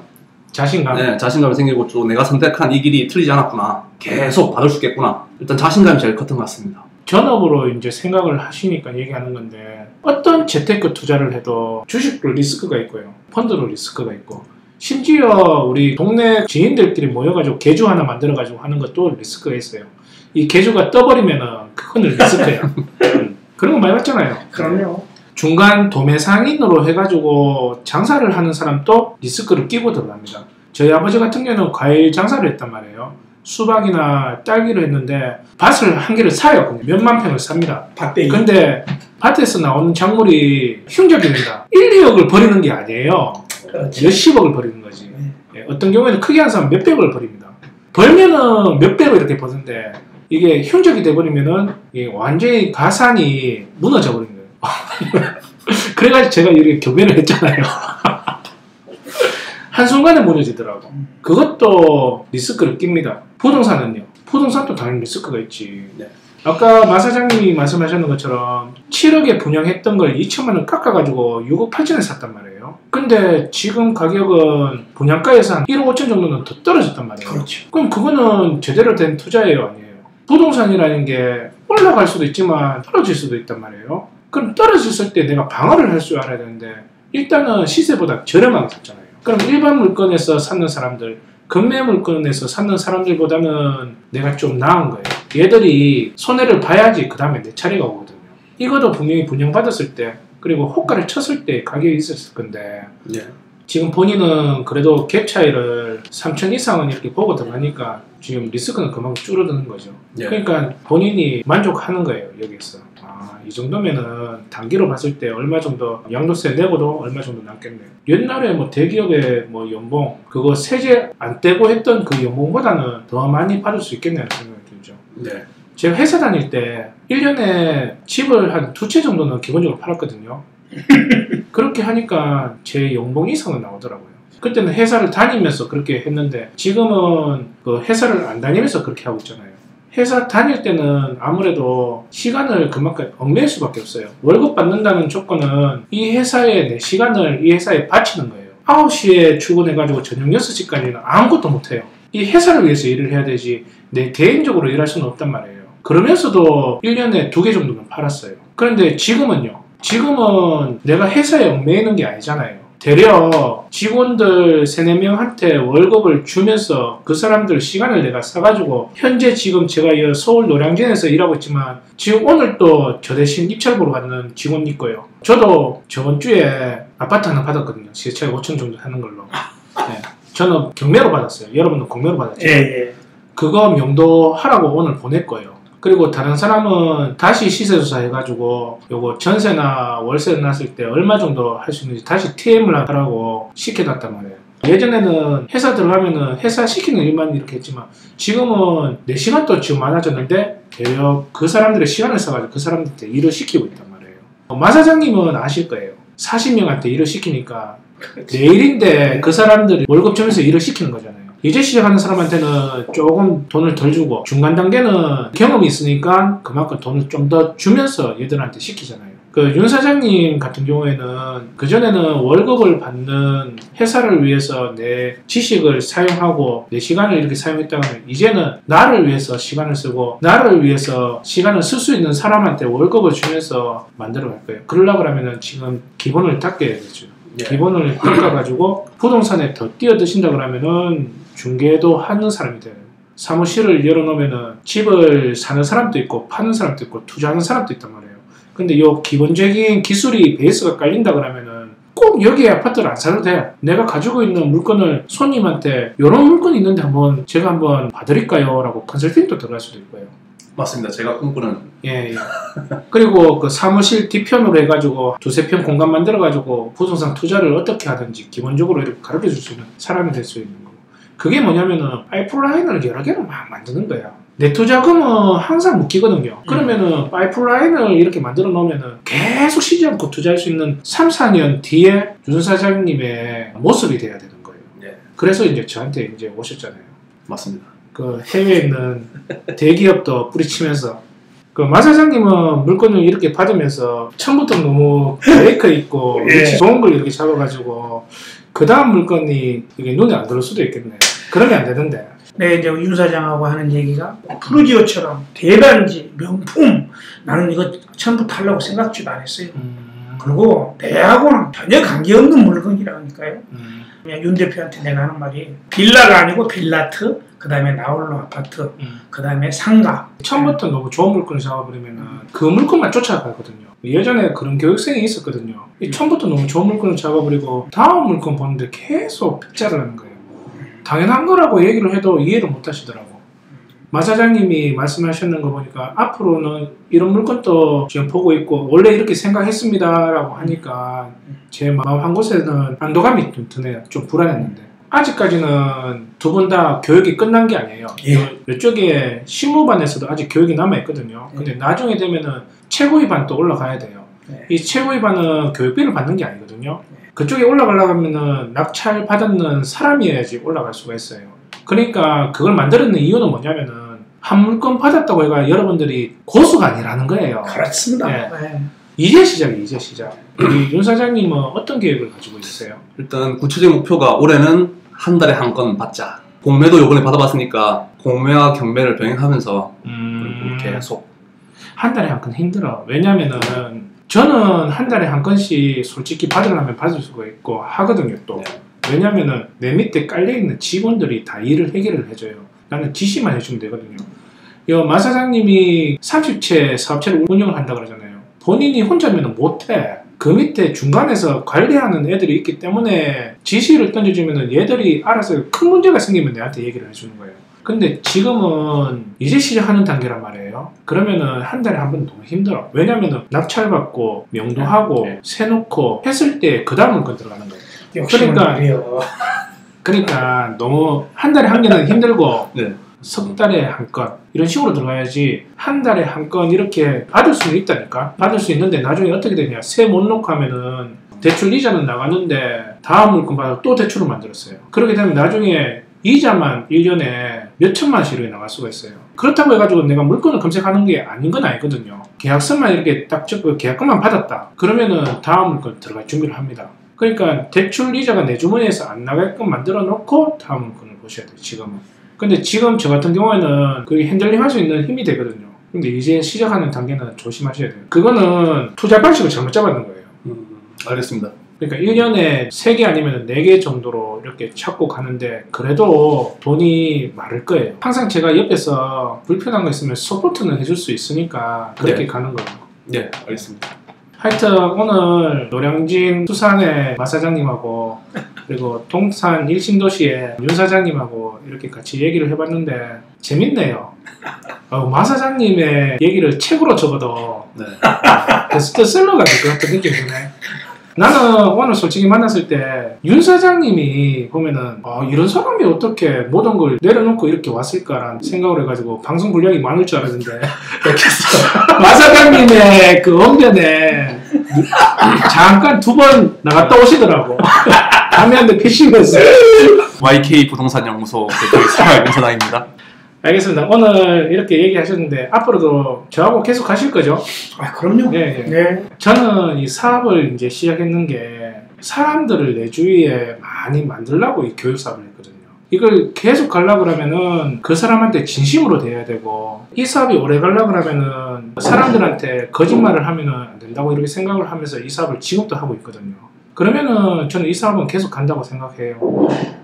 자신감. 자신감이 생기고 또 내가 선택한 이 길이 틀리지 않았구나, 계속 받을 수 있겠구나. 일단 자신감이 제일 컸던 것 같습니다. 전업으로 이제 생각을 하시니까 얘기하는 건데, 어떤 재테크 투자를 해도 주식도 리스크가 있고요, 펀드도 리스크가 있고, 심지어 우리 동네 지인들끼리 모여가지고 계주 하나 만들어가지고 하는 것도 리스크가 있어요. 이 계주가 떠버리면은 그거는 리스크예요. 그런 거 많이 봤잖아요. 그럼요. 중간 도매상인으로 해가지고 장사를 하는 사람도 리스크를 끼고 들어갑니다. 저희 아버지 같은 경우는 과일 장사를 했단 말이에요. 수박이나 딸기를 했는데 밭을 한 개를 사요. 근데 몇만 평을 삽니다. 밭대기. 근데 밭에서 나오는 작물이 흉작이 된다. 1, 2억을 버리는 게 아니에요. 그렇지. 몇십억을 버리는 거지. 예, 어떤 경우에는 크게 한 사람은 몇백억을 버립니다. 벌면은 몇 배로 이렇게 버는데, 이게 흉작이 돼버리면은 이게 완전히 가산이 무너져 버린 거예요. 그래가지고 제가 이렇게 교배를 했잖아요. 한순간에 무너지더라고. 그것도 리스크를 낍니다. 부동산은요? 부동산도 당연히 리스크가 있지. 네. 아까 마 사장님이 말씀하셨는 것처럼 7억에 분양했던 걸 2천만 원 깎아가지고 6억 8천에 샀단 말이에요. 근데 지금 가격은 분양가에서 한 1억 5천 정도는 더 떨어졌단 말이에요. 그렇죠. 그럼 그거는 제대로 된 투자예요, 아니에요? 부동산이라는 게 올라갈 수도 있지만 떨어질 수도 있단 말이에요. 그럼 떨어졌을 때 내가 방어를 할 줄 알아야 되는데, 일단은 시세보다 저렴하게 샀잖아요. 그럼 일반 물건에서 사는 사람들, 금매 물건에서 사는 사람들보다는 내가 좀 나은 거예요. 얘들이 손해를 봐야지 그 다음에 내 차례가 오거든요. 이것도 분명히 분양받았을 때, 그리고 호가를 쳤을 때 가격이 있었을 건데, 지금 본인은 그래도 갭 차이를 3천 이상은 이렇게 보고 들어가니까 지금 리스크는 그만큼 줄어드는 거죠. 그러니까 본인이 만족하는 거예요, 여기서. 이 정도면은 단기로 봤을 때 얼마 정도 양도세 내고도 얼마 정도 남겠네요. 옛날에 뭐 대기업의 뭐 연봉, 그거 세제 안 떼고 했던 그 연봉보다는 더 많이 받을 수 있겠네요 생각이 들죠. 제가 회사 다닐 때 1년에 집을 한 2채 정도는 기본적으로 팔았거든요. 그렇게 하니까 제 연봉 이상은 나오더라고요. 그때는 회사를 다니면서 그렇게 했는데, 지금은 그 회사를 안 다니면서 그렇게 하고 있잖아요. 회사 다닐 때는 아무래도 시간을 그만큼 얽매일 수밖에 없어요. 월급 받는다는 조건은 이 회사에 내 시간을 이 회사에 바치는 거예요. 9시에 출근해가지고 저녁 6시까지는 아무것도 못해요. 이 회사를 위해서 일을 해야 되지 내 개인적으로 일할 수는 없단 말이에요. 그러면서도 1년에 2개 정도는 팔았어요. 그런데 지금은요. 지금은 내가 회사에 얽매이는 게 아니잖아요. 되려 직원들 3-4명한테 월급을 주면서 그 사람들 시간을 내가 사가지고, 현재 지금 제가 이 서울 노량진에서 일하고 있지만 지금 오늘 또 저 대신 입찰 보러 가는 직원이 있고요. 저도 저번 주에 아파트 하나 받았거든요. 시세차가 5천 정도 하는 걸로. 네. 저는 경매로 받았어요. 여러분은 공매로 받았죠. 그거 명도하라고 오늘 보낼 거예요. 그리고 다른 사람은 다시 시세조사 해가지고 요거 전세나 월세 났을 때 얼마 정도 할 수 있는지 다시 TM을 하라고 시켜놨단 말이에요. 예전에는 회사 들어가면은 회사 시키는 일만 이렇게 했지만, 지금은 내 시간도 지금 많아졌는데 대략 그 사람들의 시간을 써가지고 그 사람들한테 일을 시키고 있단 말이에요. 마 사장님은 아실 거예요. 40명한테 일을 시키니까 내 일인데 그 사람들이 월급 주면서 일을 시키는 거잖아요. 이제 시작하는 사람한테는 조금 돈을 덜 주고 중간 단계는 경험이 있으니까 그만큼 돈을 좀 더 주면서 얘들한테 시키잖아요. 그 윤 사장님 같은 경우에는 그전에는 월급을 받는 회사를 위해서 내 지식을 사용하고 내 시간을 이렇게 사용했다면 이제는 나를 위해서 시간을 쓰고 나를 위해서 시간을 쓸 수 있는 사람한테 월급을 주면서 만들어 갈 거예요. 그러려고 하면은 지금 기본을 닦아야겠죠. 기본을 닦아가지고 부동산에 더 뛰어드신다 그러면은 중개도 하는 사람이 돼요. 사무실을 열어놓으면은 집을 사는 사람도 있고 파는 사람도 있고 투자하는 사람도 있단 말이에요. 근데 요 기본적인 기술이 베이스가 깔린다 그러면은 꼭 여기에 아파트를 안 사도 돼. 내가 가지고 있는 물건을 손님한테 이런 물건이 있는데 제가 한번 봐드릴까요? 라고 컨설팅도 들어갈 수도 있고요. 맞습니다. 제가 꿈꾸는. 예. 그리고 그 사무실 뒤편으로 해가지고 두세 편 공간 만들어가지고 부동산 투자를 어떻게 하든지 기본적으로 이렇게 가르쳐 줄 수 있는 사람이 될 수 있는 거고. 그게 뭐냐면은 파이프라인을 여러 개를 막 만드는 거야. 내 투자금은 항상 묶이거든요. 그러면은 파이프라인을 이렇게 만들어 놓으면은 계속 쉬지 않고 투자할 수 있는 3, 4년 뒤에 윤 사장님의 모습이 돼야 되는 거예요. 네. 그래서 이제 저한테 이제 오셨잖아요. 맞습니다. 그 해외에 있는 대기업도 뿌리치면서 그 마 사장님은 물건을 이렇게 받으면서 처음부터 너무 브레이크 있고 위치 좋은 걸 이렇게 잡아가지고 그 다음 물건이 이게 눈에 안 들어올 수도 있겠네. 그러면 안 되는데. 네, 이제 윤 사장하고 하는 얘기가 푸르지오처럼 대단지, 명품, 나는 이거 처음부터 하려고 생각지도 안 했어요. 그리고 내하고는 전혀 관계없는 물건이라니까요. 그냥 윤 대표한테 내가 하는 말이 빌라가 아니고 빌라트, 그 다음에 나홀로 아파트, 그 다음에 상가. 처음부터 너무 좋은 물건을 잡아버리면 그 물건만 쫓아가거든요. 예전에 그런 교육생이 있었거든요. 처음부터 너무 좋은 물건을 잡아버리고 다음 물건 보는데 계속 흑자를 하는 거예요. 당연한 거라고 얘기를 해도 이해를 못 하시더라고. 마 사장님이 말씀하셨는 거 보니까 앞으로는 이런 물건도 지금 보고 있고 원래 이렇게 생각했습니다 라고 하니까 제 마음 한 곳에는 안도감이 좀 드네요. 좀 불안했는데 아직까지는 두 분 다 교육이 끝난 게 아니에요. 이쪽에 실무반에서도 아직 교육이 남아있거든요. 근데 나중에 되면은 최고위 반 또 올라가야 돼요. 이 최고위 반은 교육비를 받는 게 아니거든요. 그쪽에 올라가려고 하면은 낙찰 받는 사람이어야지 올라갈 수가 있어요. 그러니까 그걸 만들었는 이유는 뭐냐면은 한 물건 받았다고 해가 여러분들이 고수가 아니라는 거예요. 그렇습니다. 네. 이제 시작이에요. 이제 시작. 우리 윤 사장님은 어떤 계획을 가지고 있으세요? 일단 구체적인 목표가 올해는 한 달에 한 건 받자. 공매도 요번에 받아봤으니까 공매와 경매를 병행하면서 계속 한 달에 한 건 힘들어. 왜냐면은 저는 한 달에 한 건씩 솔직히 받으려면 받을 수가 있고 하거든요. 또 왜냐면은 내 밑에 깔려있는 직원들이 다 일을 해결을 해줘요. 나는 지시만 해주면 되거든요. 마 사장님이 30채 사업체를 운영을 한다 그러잖아요. 본인이 혼자면 못해. 그 밑에 중간에서 관리하는 애들이 있기 때문에 지시를 던져주면 얘들이 알아서 큰 문제가 생기면 내한테 얘기를 해주는 거예요. 근데 지금은 이제 시작하는 단계란 말이에요. 그러면은 한 달에 한 번 너무 힘들어. 왜냐면은 낙찰받고 명도하고 세놓고 했을 때 그 다음 물건 들어가는 거예요. 그러니까 너무 한 달에 한 개는 힘들고 석 달에 한 건 이런 식으로 들어가야지. 한 달에 한 건 이렇게 받을 수는 있다니까. 받을 수 있는데 나중에 어떻게 되냐. 세 못 놓고 하면은 대출 이자는 나가는데 다음 물건 받아 또 대출을 만들었어요. 그렇게 되면 나중에 이자만 1년에 몇 천만 원씩 이렇게 나갈 수가 있어요. 그렇다고 해가지고 내가 물건을 검색하는 게 아닌 건 아니거든요. 계약서만 이렇게 딱 적고 계약금만 받았다. 그러면은 다음 물건 들어갈 준비를 합니다. 그러니까 대출 이자가 내 주머니에서 안 나가게끔 만들어 놓고 다음 물건을 보셔야 돼요. 지금은. 근데 지금 저 같은 경우에는 그게 핸들링 할 수 있는 힘이 되거든요. 근데 이제 시작하는 단계는 조심하셔야 돼요. 그거는 투자 방식을 잘못 잡았는 거예요. 알겠습니다. 그러니까 1년에 3개 아니면 4개 정도로 이렇게 찾고 가는데 그래도 돈이 많을 거예요. 항상 제가 옆에서 불편한 거 있으면 서포트는 해줄 수 있으니까 그렇게 가는 거예요. 네, 알겠습니다. 하여튼 오늘 노량진 수산의 마 사장님하고 그리고 동산 일신도시의 윤 사장님하고 이렇게 같이 얘기를 해봤는데 재밌네요. 마 사장님의 얘기를 책으로 적어도 베스트셀러가 될 것 같은 느낌이 드네. 나는 오늘 솔직히 만났을 때 윤 사장님이 보면은 이런 사람이 어떻게 모든 걸 내려놓고 이렇게 왔을까라는 생각을 해가지고 방송 분량이 많을 줄 알았는데 마 사장님의 그 언변에 잠깐 2번 나갔다 오시더라고. 담배 한 대 피시면서. YK 부동산 연구소 대표 윤선아입니다. 알겠습니다. 오늘 이렇게 얘기하셨는데 앞으로도 저하고 계속 가실 거죠? 아, 그럼요. 네, 네. 네. 저는 이 사업을 이제 시작했는 게 사람들을 내 주위에 많이 만들려고 이 교육 사업을 했거든요. 이걸 계속 가려고 그러면은 그 사람한테 진심으로 대해야 되고, 이 사업이 오래 가려고 그러면은 사람들한테 거짓말을 하면은 안 된다고 이렇게 생각을 하면서 이 사업을 지금도 하고 있거든요. 그러면은 저는 이 사업은 계속 간다고 생각해요.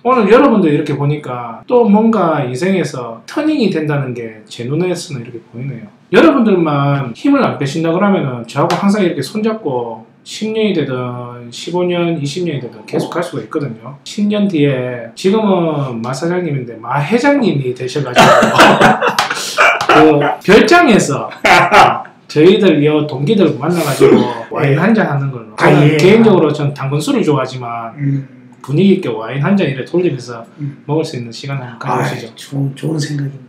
오늘 여러분들 이렇게 보니까 또 뭔가 인생에서 터닝이 된다는 게 제 눈에서는 이렇게 보이네요. 여러분들만 힘을 안 빼신다 그러면은 저하고 항상 이렇게 손잡고 10년이 되든 15년, 20년이 되든 계속 갈 수가 있거든요. 10년 뒤에 지금은 마 사장님인데 마 회장님이 되셔가지고 그 별장에서 저희들 이 동기들 만나가지고 와인 한잔 하는 걸로. 저는 개인적으로 전 당근술을 좋아하지만 분위기 있게 와인 한잔 이렇게 돌리면서 먹을 수 있는 시간을 가져오시죠. 좋은 생각입니다.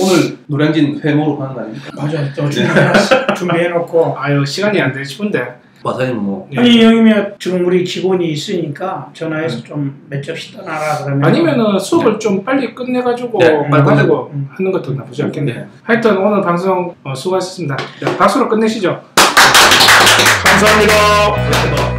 오늘 노량진 회모로 가는 거 아닙니까? 맞아요. 또 준비해놓고. 아유 시간이 안 돼 싶은데. 마사님 뭐. 아니 형님이 지금 우리 직원이 있으니까 전화해서 좀 몇 접시 떠나라 그러면. 아니면은 수업을 좀 빨리 끝내가지고 가지고 하는 것도 나쁘지 않겠네요. 하여튼 오늘 방송 수고하셨습니다. 박수로 끝내시죠. 감사합니다.